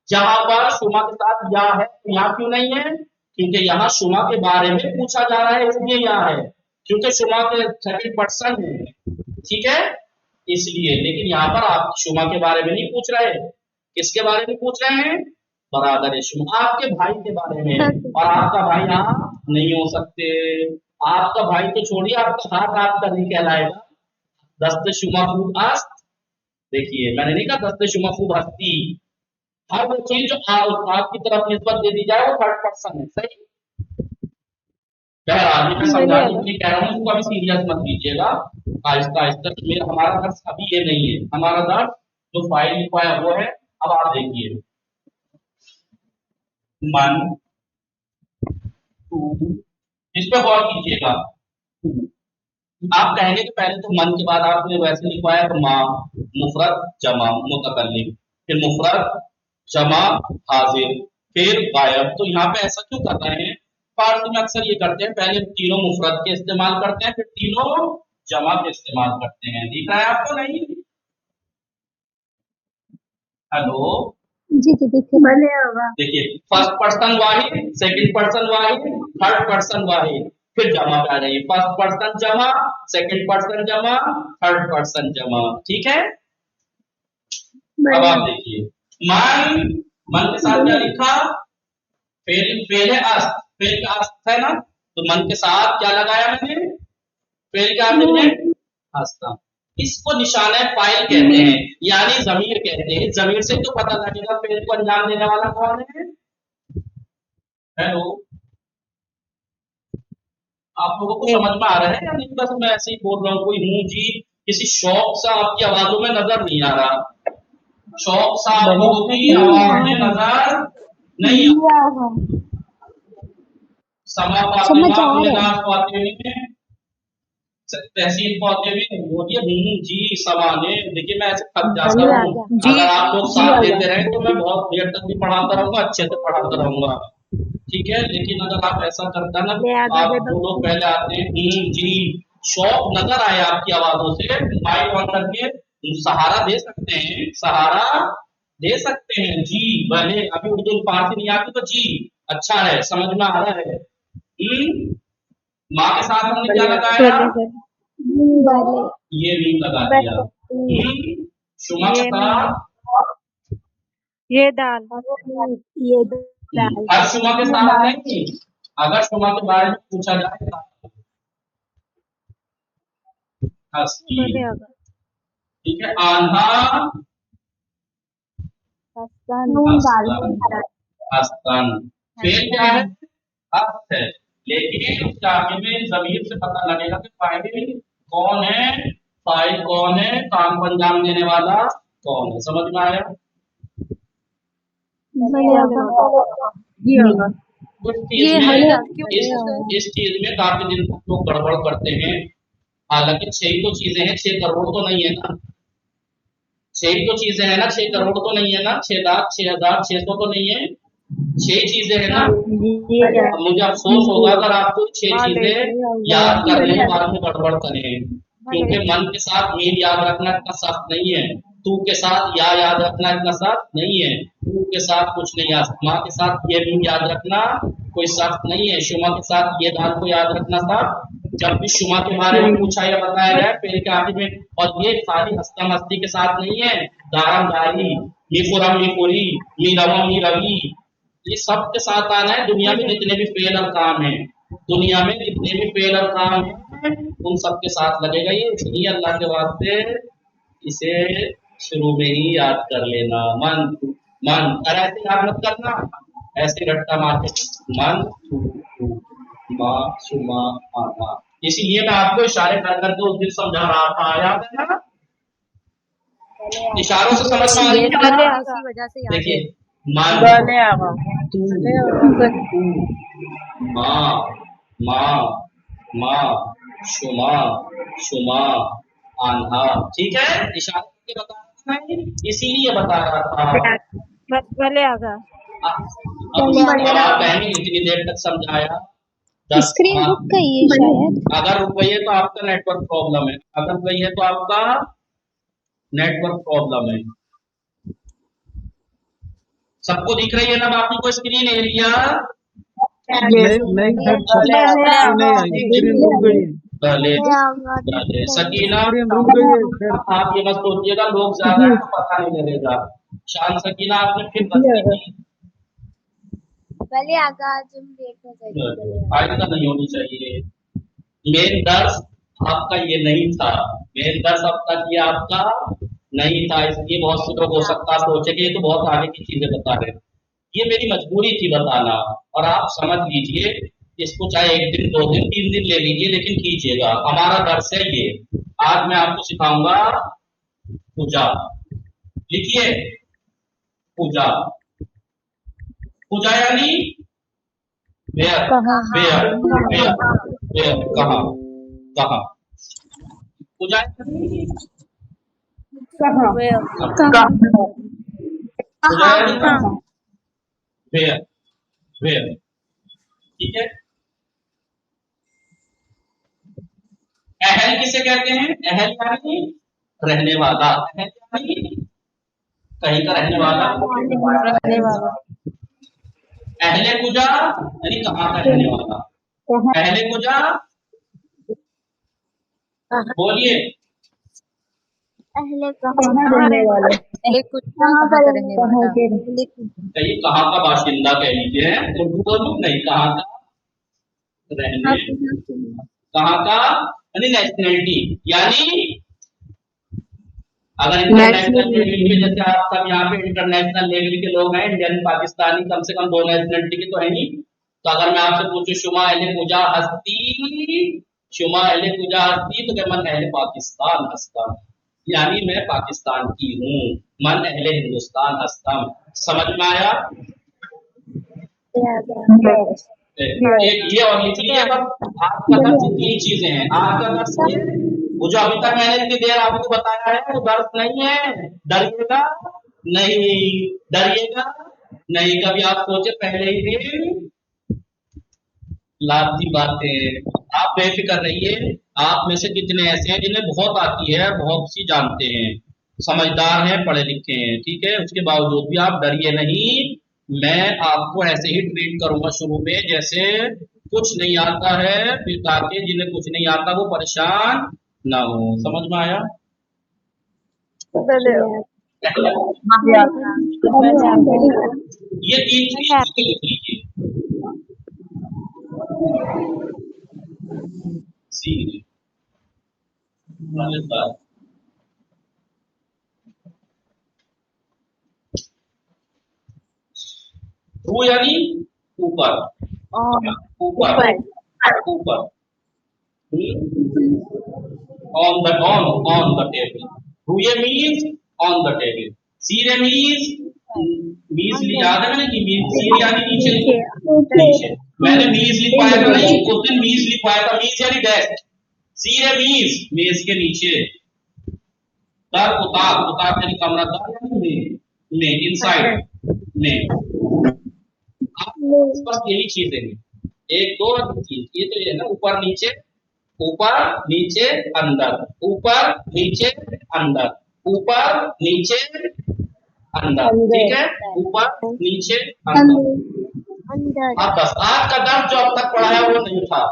जहां पर शुमा के साथ या है, यहाँ क्यों नहीं है? क्योंकि यहाँ शुमा के बारे में पूछा जा रहा है, इसलिए यहाँ है, क्योंकि शुमा के सेकंड पर्सन है, ठीक है। इसलिए। लेकिन यहाँ पर आप शुमा के बारे में नहीं पूछ रहे, किसके बारे में पूछ रहे हैं? बरादर शुमा, आपके भाई के बारे में। और आपका भाई यहाँ नहीं हो सकते। आपका भाई तो छोड़िए, आपका हाथ आपका नहीं कहलाएगा। दस्त शुमा खूब अस्त, देखिए मैंने नहीं कहा दस्त शुमा खूब हस्ती। हर वो चीज जो आपकी तरफ निस्बत दे दी जाए वो थर्ड पर्सन है, सही। बहरहाल मैं समझाने के लिए कह रहा हूँ, इसको अभी सीरियस मत लीजिएगा, आहिस्ता आहिस्ता। मेरा हमारा दर्स अभी ये नहीं है, हमारा दर्स जो फाइल लिखा है वो है। अब आप देखिए, मन टू, इस पे गौर कीजिएगा। आप कहेंगे कि पहले तो मन के बाद आपने वैसे लिखवाया तो माँ, मुफरद जमा मुतकल्लिम, फिर मुफरद जमा हाजिर, फिर गायब। तो यहाँ पे ऐसा क्यों कर रहे हैं? फारसी में अक्सर ये करते हैं, पहले तीनों मुफरद के इस्तेमाल करते हैं, फिर तीनों जमा के इस्तेमाल करते हैं। दिख रहा है आपको? नहीं? हेलो जी जी दिख रहा है। भले होगा। देखिए, फर्स्ट पर्सन वाहिद, सेकंड पर्सन वाहिद, थर्ड पर्सन वाहिद, फिर जमा पे आ जाइए। फर्स्ट पर्सन जमा, सेकंड पर्सन जमा, थर्ड पर्सन जमा। ठीक है? अब आप देखिए, मन, मन के साथ क्या लिखा? फेल, फेल है अस्त, फेल का अस्त है ना, तो मन के साथ क्या लगाया मैंने? फेल के आखिर में अस्त। इसको निशाना फाइल कहते हैं, यानी जमीर कहते हैं। जमीर से तो पता लगेगा फेल को अंजाम देने वाला कौन है। हेलो, आप लोगों को समझ में आ रहा है या नहीं? बस मैं ऐसे ही बोल रहा हूँ, कोई हूँ जी, किसी शौक सा आपकी आवाजों में नजर नहीं आ रहा। शौक सा आप लोगों की आवाज में नजर नहीं आ रहा। समा पाते समझ आ ना, रहा है। पाते नहीं, तहसील पौधे भी बोलिए जी समाने। देखिए मैं ऐसे थक जाता हूँ, अगर आप लोग साथ देते रहे तो मैं बहुत देर तक भी पढ़ाता रहूंगा, अच्छे से पढ़ाता रहूंगा, ठीक है। लेकिन अगर आप ऐसा करता ना, आप जो लोग पहले आते हैं जी, शौक नजर आए आपकी आवाजों से, माइक ऑन करके सहारा दे सकते हैं, सहारा दे सकते हैं जी। भले अभी उर्दू फारसी नहीं आती तो जी अच्छा है, समझ में आ रहा है। माँ के साथ हमने क्या लगाया? ये भी लगा दिया। शुमा के साथ ये दाल, ये दाल। हर शुमा के साथ नहीं, अगर शुमा के बारे में पूछा जाए हस्ती, भले होगा। ठीक है। आन्हा, हस्तन, फेल क्या है? हस्त है। लेकिन उसके आगे में जमीर से पता लगेगा कि फाइल कौन है, फाइल कौन है, काम को अंजाम देने वाला कौन है। समझ में आया? इस चीज में काफी दिन तक लोग गड़बड़ करते हैं। हालांकि 6 तो चीजें हैं, 6 करोड़ तो नहीं है ना, 6 तो चीजें हैं ना, 6 करोड़ तो नहीं है ना, 6 लाख 6,600 तो नहीं है, 6 चीजें है ना। मुझे अफसोस होगा अगर आपको 6 चीजें याद करने के बाद में गड़बड़ करें, क्योंकि मन के साथ मीर याद रखना इतना सख्त नहीं है, तू के साथ या याद रखना इतना सख्त नहीं है, तू के साथ कुछ नहीं याद, माँ के साथ ये भी याद रखना कोई सख्त नहीं है, शुमा के साथ ये दाल को याद रखना सख्त। जब भी शुमा के बारे में पूछा या बताया जाए पेड़ के आखिर में, और ये खाली हस्ता मस्ती के साथ नहीं है, दारम दारी, मीफुरम मीफुरी, मीरवा मीरवी, ये सब के साथ आना है। दुनिया में जितने भी फेल और काम है, दुनिया में जितने भी फेल और काम है, उन सब के साथ लगेगा ये। इसलिए अल्लाह के वास्ते इसे शुरू में ही याद कर लेना। मन मन, और ऐसे याद मत करना, ऐसे रट्टा मार के मन माँ सुमा आना। इसीलिए मैं आपको इशारे कर करके उस दिन समझा रहा था, याद है ना? इशारों से समझ में आ रही है। देखिए, मन माँ माँ माँ, शुमा शुमा आन्हा, ठीक है। इशारे के बता रहा था, इसीलिए बता रहा था। भले आगा। अब आप कहेंगे इतनी देर तक समझाया, स्क्रीन रुक गई है शायद। अगर रुक गई है तो आपका नेटवर्क प्रॉब्लम है, अगर गई है तो आपका नेटवर्क प्रॉब्लम है। सबको दिख रही है ना बाकी को स्क्रीन एरिया? भले आगा भले। सकीना रुक गई फिर। आप ये मत सोचिएगा लोग ज्यादा है तो पता नहीं लगेगा। शान सकीना आपने फिर गलती की। पहले आगा तुम देखना चाहिए। आइंदा नहीं होनी चाहिए। मेन दर्श आपका ये नहीं था। मेन दर्श अब तक ये आपका नहीं था, इसलिए बहुत से लोग हो सकता है सोचे कि ये तो बहुत आगे की चीजें बता रहे हैं। ये मेरी मजबूरी थी बताना, और आप समझ लीजिए इसको चाहे 1 दिन 2 दिन 3 दिन ले लीजिए, लेकिन कीजिएगा। हमारा दर्स है ये। आज मैं आपको सिखाऊंगा पूजा। लिखिए पूजा। पूजा यानी वेयर वेयर वेयर वेयर, कहाँ कहाँ। पूजा यानी पूजा यानी कहाँ, वेयर वेयर, ठीक है। अहल किसे कहते हैं? अहल यानी रहने वाला। अहल यानी कहीं का रहने वाला। अहले कुजा यानी कहाँ का रहने वाला। अहले कुजा बोलिए। अहले कहीं कहाँ का बाशिंदा कह लीजिए, उर्दू बोलूं नहीं, कहाँ का रहने, कहाँ का यानी नेशनलिटी। यानी अगर इंटरनेशनल लेवल के, जैसे आप सब यहाँ पे इंटरनेशनल लेवल के लोग हैं, इंडियन पाकिस्तानी, कम से कम 2 नेशनलिटी के तो है ही। तो अगर मैं आपसे पूछूं शुमा अहले पूजा हस्ती, शुमा अहले पूजा हस्ती, तो क्या मन अहले पाकिस्तान हस्ता, यानी मैं पाकिस्तान की हूँ। मन अहले हिंदुस्तान हस्ता। समझ में आया? एक ये और लिख लीजिए। आपका दर्श 3 चीजें हैं। आपका दर्श वो जो अभी तक मैंने इतनी देर आपको बताया है वो दर्श नहीं है। डरिएगा नहीं, डरिएगा नहीं। कभी आप सोचे पहले ही दिन लाती बातें। आप बेफिक्र रहिए। आप में से कितने ऐसे हैं जिन्हें बहुत आती है, बहुत सी जानते हैं, समझदार हैं, पढ़े लिखे हैं, ठीक है। उसके बावजूद भी आप डरिए नहीं। मैं आपको ऐसे ही ट्रीट करूंगा शुरू में जैसे कुछ नहीं आता है, फिर ताकि जिन्हें कुछ नहीं आता वो परेशान ना हो। समझ में आया? ये 3 चीज लिख लीजिए। रू यानी ऊपर, ऊपर ऊपर। on the table. Ruye means on the table. Sire means याद है मैंने कि means sire यानी नीचे नीचे। मैंने means लिखवाया था नहीं, उस दिन means लिखवाया था। means यानी डेस्क, sire means के नीचे। दर उतार, उतार यानी कमरा, दर यानी में इनसाइड में। बस यही चीजें हैं, 1 2 और 3। ये तो ये ना ऊपर नीचे, ऊपर नीचे अंदर, ऊपर नीचे अंदर, ऊपर नीचे अंदर, ठीक है। ऊपर नीचे अंदर। अब बस आज का दर्द जो अब तक पढ़ा है वो नहीं था।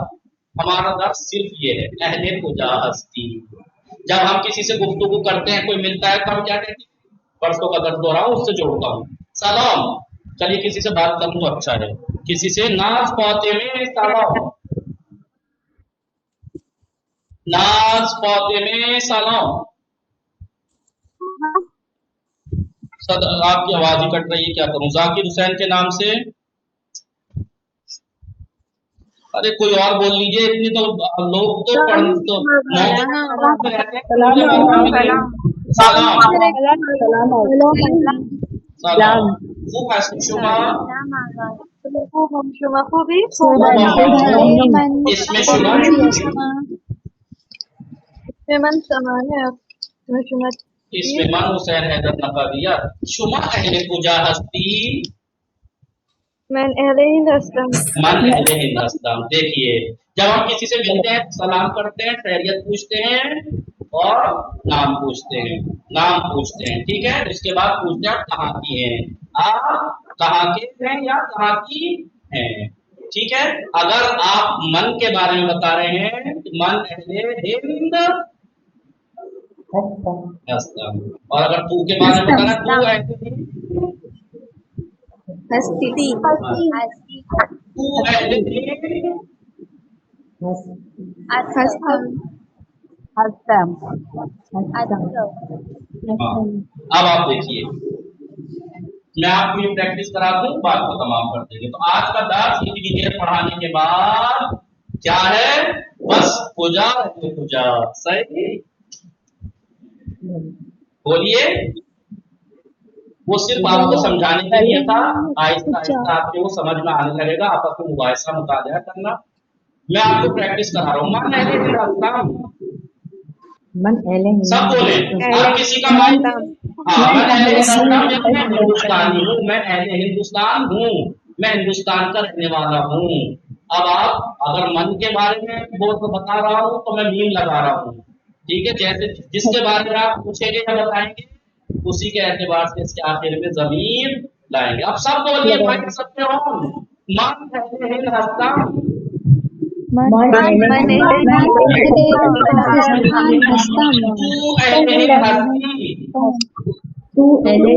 हमारा दर्द सिर्फ ये है, अहले पूजा हस्ती। जब हम किसी से गुफ्तगू करते हैं, कोई मिलता है तो हम क्या कहते हैं? परसों का दर्द हो रहा हूँ, उससे जोड़ता हूँ सलाम। चलिए किसी से बात करूं तो अच्छा है। किसी से नाज पाते में सलाम, नाज पाते में सलाम। आपकी आवाज ही कट रही है, क्या करूं? जाकिर हुसैन के नाम से। अरे कोई और बोल लीजिए, इतनी तो लोग तो सलाम सलाम। शुमा इसमें इसमें मन हुसैन हैदर नकाविया। शुमा अहले पूजा हस्ती, मन अहले हिंद हस्ता। मन अहले हिंद हस्ता। देखिए जब हम किसी से मिलते हैं, सलाम करते हैं, खैरियत पूछते हैं और नाम पूछते हैं, नाम पूछते हैं, ठीक है। उसके बाद पूछते हैं आप कहाँ की हैं, आप कहाँ के हैं या कहाँ की हैं, ठीक है। अगर आप मन के बारे में बता रहे हैं तो मन अहले हिंद हस्तम, और अगर तू के बारे में बताना तू अहले हिंद हस्ती तू अहले हिंद। अब आप देखिए, मैं आपको ये प्रैक्टिस करा दूं, बात को तमाम कर देंगे। तो आज का दर्स इतनी देर पढ़ाने के बाद क्या है, बस पूजा पूजा सही बोलिए। वो सिर्फ आपको समझाने के लिए था, आहिस्ता आहिस्ता आपके वो समझ में आने लगेगा, आपस में मुबाहिसा मुताजा करना। मैं आपको प्रैक्टिस करा रहा हूँ। मन अहले हिंद सब बोले, अब किसी का माइंड, हाँ मैं अहले हिंदुस्तानी हूँ, मैं अहले हिंदुस्तान हूँ, मैं हिंदुस्तान का रहने वाला हूँ। अब आप अगर मन के बारे में वो तो बता रहा हूँ तो मैं मीम लगा रहा हूँ, ठीक है। जैसे जिसके बारे में आप पूछेंगे या बताएंगे उसी के एतबार से इसके आखिर में जमीर लाएंगे। अब सब बोलिए, माइक सबके हो। मन अहले हिंदुस्तान, तू अहले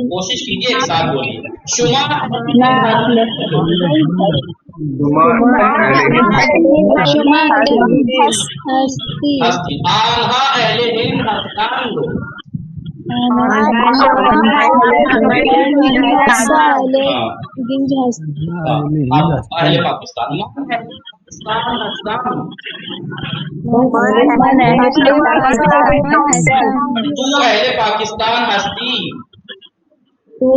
कोशिश कीजिए एक साथ बोलिए। शुमा हस्ती, आल्हा अहले हिंद हस्तान, अहले पाकिस्तान, तू अहले पाकिस्तान हस्ती, तू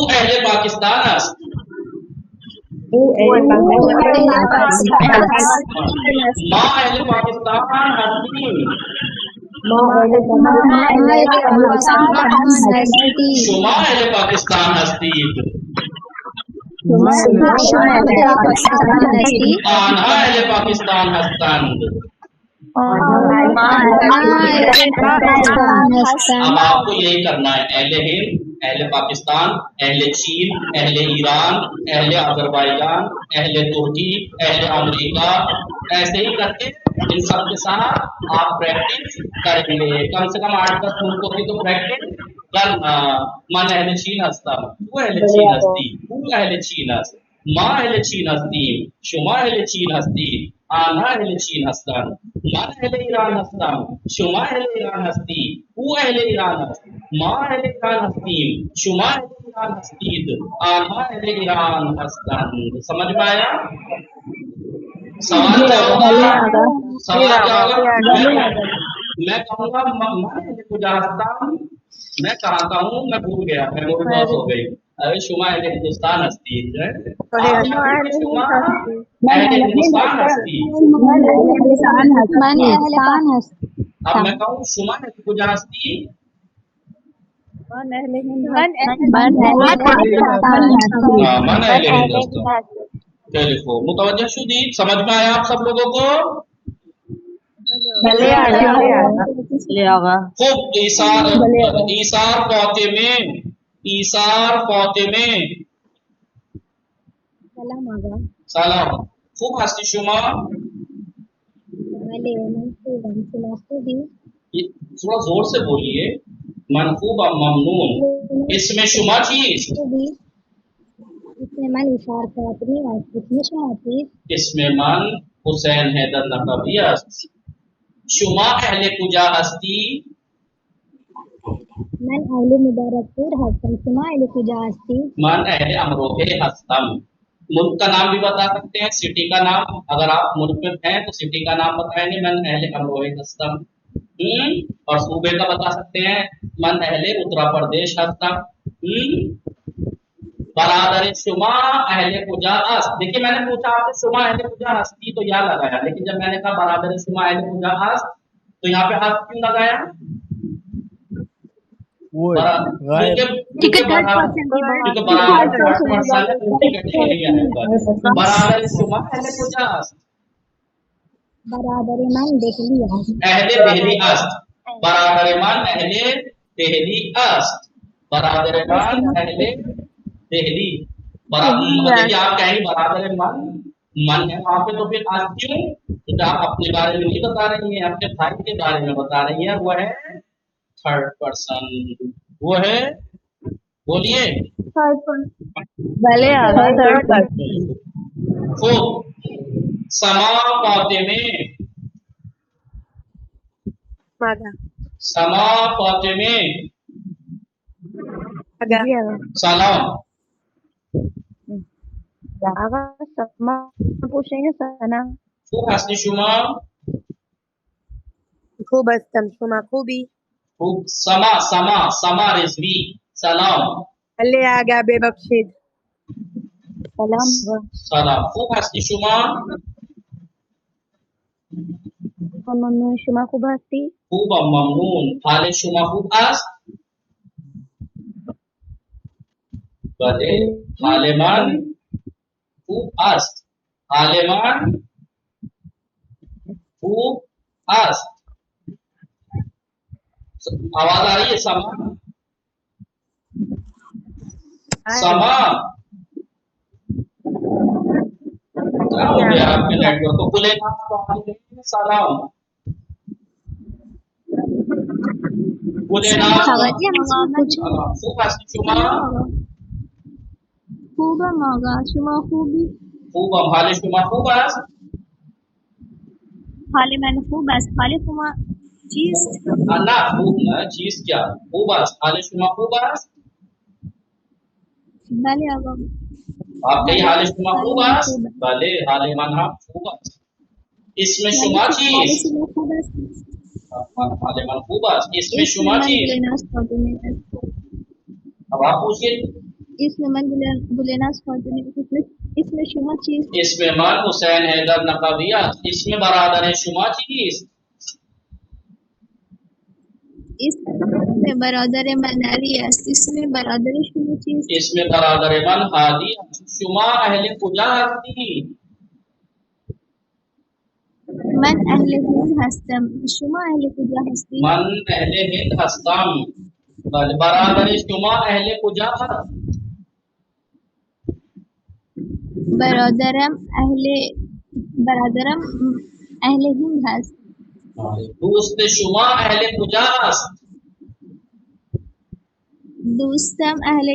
अहले पाकिस्तान हस्ती, माँ अहले पाकिस्तान हस्ती, शुमा अहले पाकिस्तान हस्ती, आन्हा अहले पाकिस्तान हस्तंद। अब आपको यही करना है, अहले हिंद, अहले पाकिस्तान, अहले चीन, अहले ईरान, अहले अजरबैजान, अहले तुर्की, अहले अमेरिका, ऐसे ही करके इन सब के साथ आप प्रैक्टिस करेंगे। कम से कम 8-10 मुल्कों की तो प्रैक्टिस करना। मन अहले चीन हस्ता, तू अहले चीन हस्ती, तू अहले चीन हस्त, माँ अहले चीन हस्ती, शुमा अहले चीन हस्ती, आन्हा अहले चीन हस्तन, मन अहले ईरान हस्तम, शुमा अहले ईरान हस्ती, तू अहले ईरान हस्त, माँ अहले ईरान हस्ती, शुमा अहले ईरान हस्तीद, आन्हा अहले ईरान हस्तन। समझ में आया? सवाल क्या होगा? सवाल क्या होगा? मैं कहूँगा मैं चाहता हूँ, मैं भूल गया, मेमोरी लॉस हो गई। अरे शुमा अहले हिंदुस्तान हस्ती है, शुमा अहले हिंदुस्तान हस्ती। अब मैं कहूँ शुमा अहले कुजा हस्ती, मन अहले हिंदुस्तान। देखो मुतवज्जह शुदीद, समझ में आया आप सब लोगों को? खूब ईसार फातिमे, ईसार फातिमे सलाम, खूब हस्ती शुमा, थोड़ा जोर से बोलिए। मनसूब और ममनून, इसमें शुमा चीज, इसमें मन हुसैन हैदर नकवी हस्त, शुमा अहले कुजा हस्ती, मन अहले मुबारकपुर हस्तम, शुमा अहले कुजा हस्ती, मन अहले अमरोहे हस्तम। मुल्क का नाम भी बता सकते हैं, सिटी का नाम, अगर आप मुल्क में हैं तो सिटी का नाम बताएंगे, मन अहले अमरोहे हस्तम। और सूबे का बता सकते हैं, मन अहले उत्तर प्रदेश हस्तम। बरादर शुमा अहले कुजा हस्त। देखिए मैंने पूछा आपसे शुमा अहले कुजा हस्ती तो यहाँ लगाया, लेकिन जब मैंने कहा बरादर शुमा अहले कुजा हस्त तो यहाँ पे हस्त क्यों लगाया? वो गायब क्योंकि थर्ड बराबर पर्सन की बात क्योंकि की बराबर थर्ड थर्ड पर्सन की पर्सन बात है, उनकी कैटेगरी है बराबर शुमा अहले कुजास बराबर मन देहली आज अहले देहली अस्त बराबर मान अहले देहली अस्त बराबर मान अहले देहली मतलब कि आप कहेंगे बराबर मन है वहां पे, तो फिर आज क्यों? तो आप अपने बारे में नहीं बता रही हैं, अपने भाई के बारे में बता रही हैं, वो है थर्ड पर्सन, वो है, बोलिए थर्ड पर्सन। भले आगा थर्ड पर्सन खूब समा फातिमे मादा समा फातिमे आगा जी आगा सलाम आगा समा पूछेंगे सना खूब हस्नी शुमा खूब अस्तम शुमा खूबी खूब समा समा समा रिजवी सलाम अल्ले आगा बेबख्शिद सलाम सलाम खूब हस्नी शुमा मम्मी शुमा खूब हस्ती खूब ममनून हाले शुमा खूब अस्त बले हालेमान खूब अस्त हालेमान खूब अस्त आवाज आ रही है समा समा क्या हो गया आपके नेटवर्क को? कुलेना सलाम कुलेना आगा जी हमसे पूछो खूब हस्नी शुमा खूब आगा शुमा खूबी खूब हाले शुमा खूब अस्त हाले मैंने खूब बस हाले कुमा चीज ना खूब ना चीज क्या खूब अस्त हाले शुमा खूब अस्त भले आगा आप कहीं हाले शुमा खूब अस्त भले हाले मना खूब अस्त इसमें शुमा हाले चीज शुमा खूब अस्त हाले मन खूब अस्त इसमें शुमा चीज बुलेनास फातिमे अब आप पूछिए इसमें मन बुलेनास फातिमे इसमें शुमा चीज इसमें मन हुसैन हैदर नकाविया इसमें बरादर है शुमा चीज इसमें बरादर मन अलियास इसमें बरादर शुमा चीज इसमें बरादर मन हादी शुमा अहले कुजा हस्ती मन अहले हिंद हस्तम शुमा अहले कुजा हस्ती मन अहले हिंद हस्तम बरादर शुमा अहले कुजा बरादरम अहले हिंद हस्त दोस्त शुमा अहले कुजा हस्त दोस्तम अहले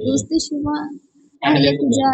दोस्त शुमा अहले कुजा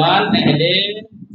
मन अहले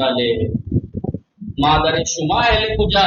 भले मादर शुमा अहले कुजा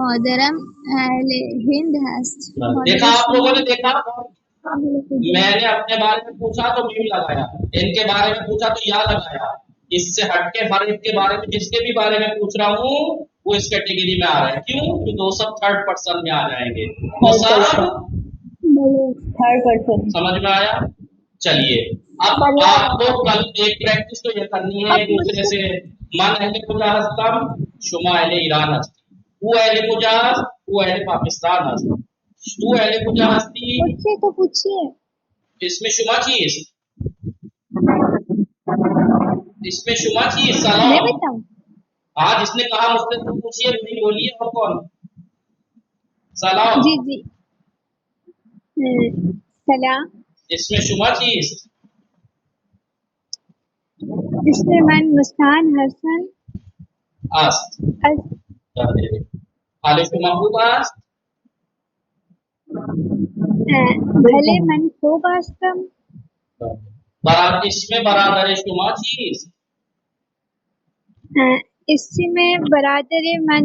मादरम अहले हिंद हस्त देखा आप लोगों ने देखा मैंने अपने बारे में पूछा तो मीम लगाया, इनके बारे में पूछा तो या लगाया, इससे हटके हर एक के बारे में जिसके भी बारे में पूछ रहा हूँ वो इस कैटेगरी में आ रहा है। क्यों? क्योंकि वो सब थर्ड पर्सन में आ जाएंगे, वो सब थर्ड पर्सन समझ में आया? चलिए अब आपको कल एक प्रैक्टिस तो ये करनी है एक दूसरे से। मन अहले कुजा हस्तम शुमा अहले ईरान हस्ती वो अहले कुजा वो अहले पाकिस्तान हस्ती तू अहले कुजा हस्ती पूछिए तो पूछिए इसमें शुमा चीज इसमें शुमा चीज सलाम मैं बताऊं हाँ जिसने कहा मुझसे तुम पूछिए नहीं बोलिए और कौन सलाम जी जी सलाम इसमें शुमा चीज इसमें मन मुस्कान हसन अस्त हाले शुमा खूब अस्त भले मन खूब हस्तम इसमें बरादर शुमा चीज इसमें बरादर मन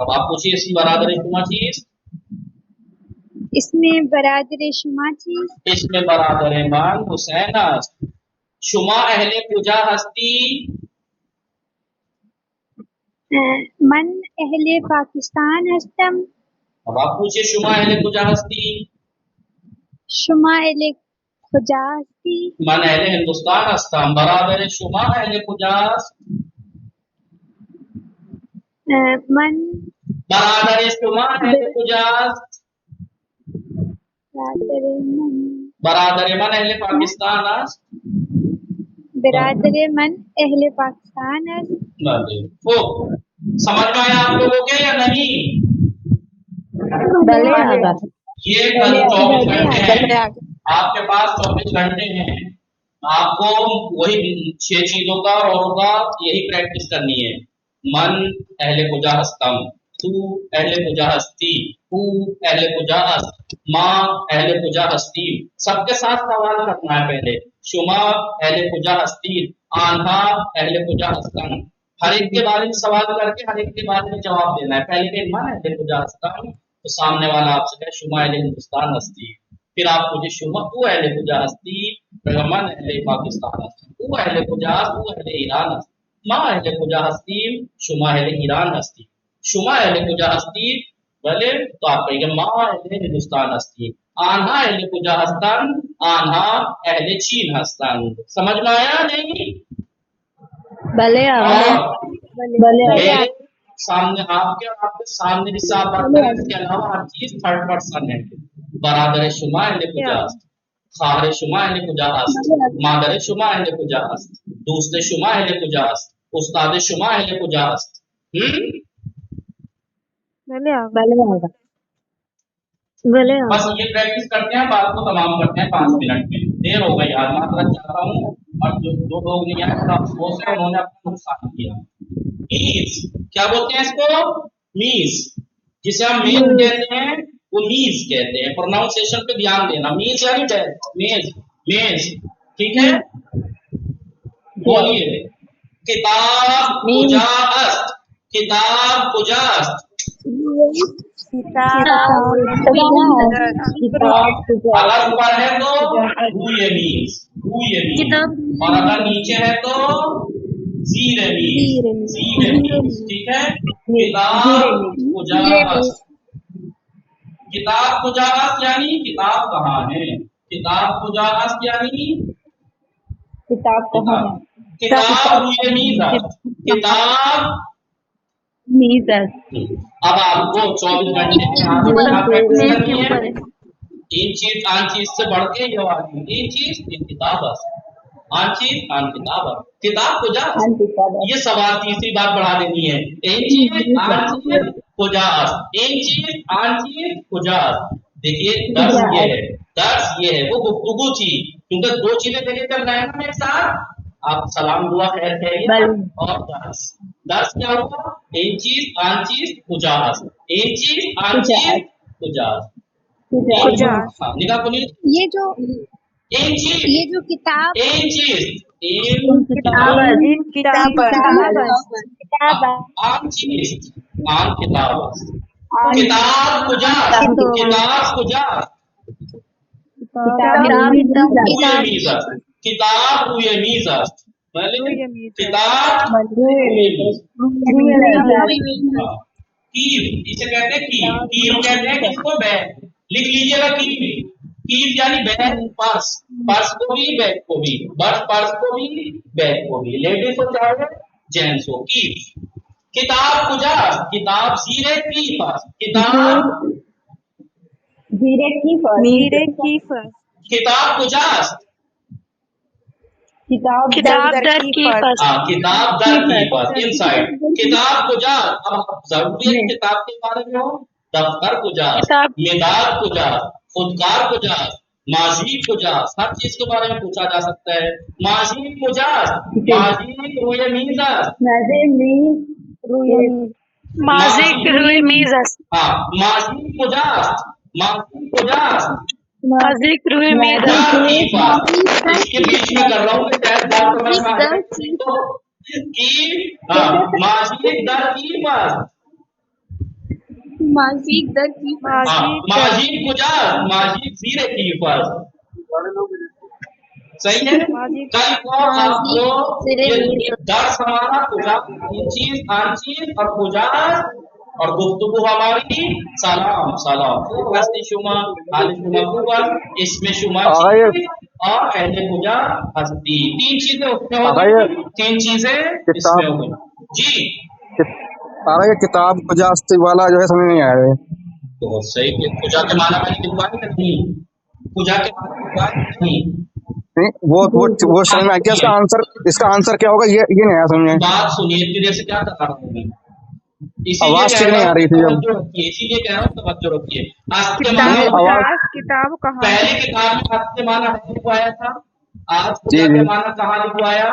अब आप पूछिए इसमें बरादर शुमा चीज इसमें बरादर शुमा चीज इसमें बरादर मन हुसैन अस्त शुमा अहले कुजा हस्ती मन अहले पाकिस्तान हस्तम अब आप पूछिए शुमा अहले कुजा हस्ती शुमा अहले खुजा हस्ती मन अहले हिंदुस्तान हस्तम बरादर शुमा अहले कुजा मन बरादर शुमा अहले कुजास, बिरादर मन बरादर मन अहले पाकिस्तान अस। बिरादर मन अहले पाकिस्तान अस। वो समझ में आया आप लोगों के या नहीं? भले आगा। ये कल 24 घंटे हैं, आपके पास 24 घंटे हैं, आपको वही 6 चीजों का और होगा यही प्रैक्टिस करनी है। मन अहले कुजा हस्तम, तू अहले कुजा हस्ती, तू अहले कुजा हस्त, माँ अहले कुजा हस्ती। सबके साथ सवाल करना है पहले। शुमा अहले कुजा हस्ती, आन्हा अहले कुजा हस्तम। हर एक के बारे में सवाल करके हर एक के बारे में जवाब देना है। पहले के मन अहले कुजा हस्तम, तो सामने वाला आपसे कहे शुमा अहले हिंदुस्तान हस्ती, फिर आप पूछे शुमा तू अहले कुजा हस्ती, मन अहले पाकिस्तान हस्ती, तू अहले कुजास, तू अहले ईरान हस्ती, माँ अहले कुजा हस्ती, शुमा अहले ईरान हस्ती, शुमा अहले कुजा हस्ती। भले तो आप कहेंगे माँ अहले हिंदुस्तान हस्ती, आन्हा अहले कुजा हस्तान, आन्हा अहले चीन हस्तान। समझ में आया नहीं? भले आगा। और भले आगा। मेरे सामने आपके और आपके सामने जिससे आप बात करें, इसके अलावा हर चीज थर्ड पर्सन है। बरादर शुमा अहले कुजास, खार शुमा अहले कुजास, मादर शुमा अहले कुजास, दोस्त शुमा अहले कुजास, उस्ताद शुमा अहले कुजास। भले आगा। भले आगा। बस ये प्रैक्टिस करते हैं, बात को तमाम करते हैं 5 मिनट में। देर हो गई यार, मात्र चाहता हूँ। और जो दो लोग नहीं आए थोड़ा अफसोस है, उन्होंने अपना नुकसान किया। मीज क्या बोलते हैं इसको? मीज, जिसे हम मेज कहते हैं वो मीज कहते हैं। प्रोनाउंसिएशन पे ध्यान देना। मीज यानी मेज, मेज, ठीक है? बोलिए किताब कुजास्त, किताब कुजास्त। अगर ऊपर है तो हु ये मीज, हु ये मीज, और अगर नीचे है तो जीरे मीज, जीरे मीज, ठीक है? किताब कुजास्त, किताब कुजास्त यानी किताब कहाँ है? किताब कुजास्त यानी किताब कहाँ है? किताब हुई मीज़ात, किताब मीज़ात। अब आपको 24 घंटे में आप प्रैक्टिस करनी है। तीन चीज आन चीज से बढ़ के ये वाली तीन चीज, तीन किताब आन चीज आन किताब, किताब कुजास्त। ये सवाल तीसरी बात बढ़ा देनी है। एक चीज आन चीज कुजास्त, एक चीज आन चीज कुजास्त। देखिए दर्स ये है, दर्स ये है, वो गुफ्तगू थी, क्योंकि दो चीजें देखे चल रहे हैं ना एक साथ। आप सलाम दुआ खैर कहिए और दर्स, दर्स क्या होगा? एक चीज आन चीज कुजास्त, एक चीज आन चीज कुजास्त। हाँ निगाह खोलिए। ये जो एक चीज, ये जो किताब एक चीज, किताब आन चीज आन किताब, किताब कुजास्त, किताब कुजास्त, किताब हुए मीज़ात, किताब कीव, इसे कहते हैं कीव, कीव कहते हैं किसको? बैग। लिख लीजिएगा कीव, कीव यानी बैग, पर्स, पर्स को भी बैग को भी, पर्स को भी बैग को भी, लेडीज हो चाहे जेंट्स हो। कीव, किताब कुजास्त, किताब जीरे की पर्स, किताब जीरे की फर्स्ट, किताब कुजास्त, किताब दर की फर्स्ट। किताब दर की फर्स्ट, इनसाइड किताब कुजास्त। अब जरूरी है किताब के बारे में हो। दफ्तर कुजास्त, मिदाद कुजास्त, खुदकार कुजास्त, माजी कुजास्त, हर चीज के बारे में पूछा जा सकता है। माजी कुजास्त, माजी रुए मीज़ात, माजी रुए मीज़ात, हाँ माजी कुजास्त, माजी कुजास्त, माजी रुए मीज़ात। इसके बीच में कर रहा हूँ शायद बात समझ में आ कि माजिद दर की फर्स्ट, माजिद दर की माजिद कुजास्त, माजिद जीरे की फर्स्ट। सही है। कल को आपको ये दर्स हमारा कुजास्त, चीज आन चीज और कुजास्त, और गुफ्तगू हमारी सलाम, सलाम हस्ती शुमा आलिफ शुमा, इसमें शुमा चीज और अहले कुजा हस्ती। तीन चीजें उसमें हो गई, तीन चीजें इसमें हो गई जी। सारा ये किताब कुजास्ती वाला जो है समझ नहीं आया है। तो सही कि पूजा के माना मैंने लिखवा है कि नहीं? पूजा के माना लिखवा है कि नहीं? नहीं वो समझ में आ गया। इसका आंसर क्या होगा ये नहीं आया समझ में। बात सुनिए, फिर ऐसे क्या कर रहा हूँ मैं, इसीलिए आवाज कह ठीक रहा नहीं आ हूँ रही थी जब। तवज्जो रखिए, इसीलिए कह रहा हूँ तवज्जो रखिए। आज के किताब माना आवाज किताब कहाँ पहली किताब में आज के माना है लिखवाया था, आज जी पूजा जी के माना कहाँ लिखवाया?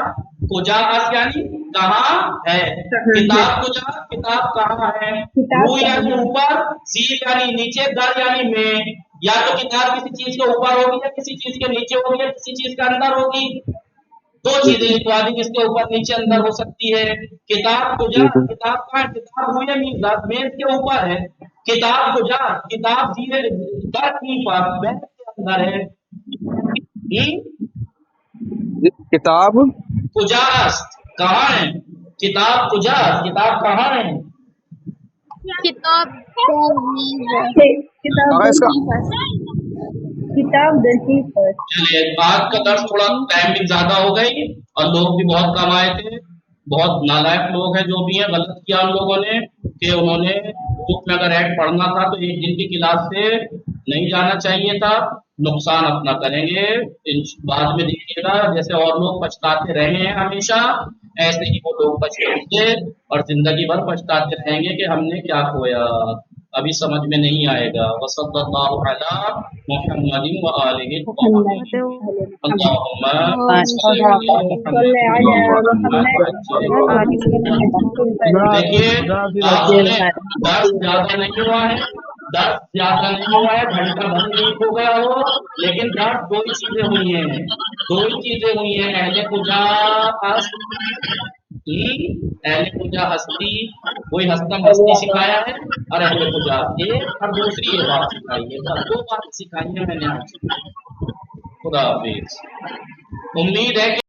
कुजा आज यानी कहाँ है, किताब कुजा किताब कहाँ है, रू यानी ऊपर, सी यानी नीचे, दर यानी में। या तो किताब किसी चीज के ऊपर होगी या किसी चीज के नीचे होगी या किसी चीज के अंदर होगी। दो चीजें लिखवा दी जिसके ऊपर नीचे अंदर हो सकती है। किताब कुजा जी जी किताब कहाँ है? किताब हुए मेज के ऊपर है। किताब कुजा किताब धीरे दर की पर मेज के अंदर है। किताब कुजास्त कहाँ है? किताब कुजास्त किताब कहाँ है? किताब हाँ इसका किताब दर्जी पर। चलिए, आज का दर्श थोड़ा टाइमिंग ज्यादा हो गई और लोग भी बहुत कम आए थे। बहुत नालायक लोग हैं जो भी हैं, गलत किया उन लोगों ने कि उन्होंने ग्रुप में अगर ऐड पढ़ना था तो एक दिन की क्लास से नहीं जाना चाहिए था। नुकसान अपना करेंगे। बाद में देखिएगा जैसे और लोग पछताते रहे हैं हमेशा, ऐसे ही वो लोग पछताएंगे और जिंदगी भर पछताते रहेंगे कि हमने क्या खोया। अभी समझ में नहीं आएगा। वसल्लल्लाहु अला मुहम्मदिन व आलिहि अल्लाहुम्मा देखिए, आप सुने, दर्द ज्यादा नहीं हुआ है, दर्द ज्यादा नहीं हुआ है, घंटा भर लीक हो गया हो, लेकिन दर्द दो ही चीजें हुई हैं, दो ही चीजें हुई हैं। अहले पूजा अहले पूजा हस्ती, कोई हस्तम हस्ती सिखाया है, और अहले पूजा एक और दूसरी ये बात सिखाई है। बस दो बात सिखाई है मैंने आज। खुदा हाफिज। उम्मीद है कि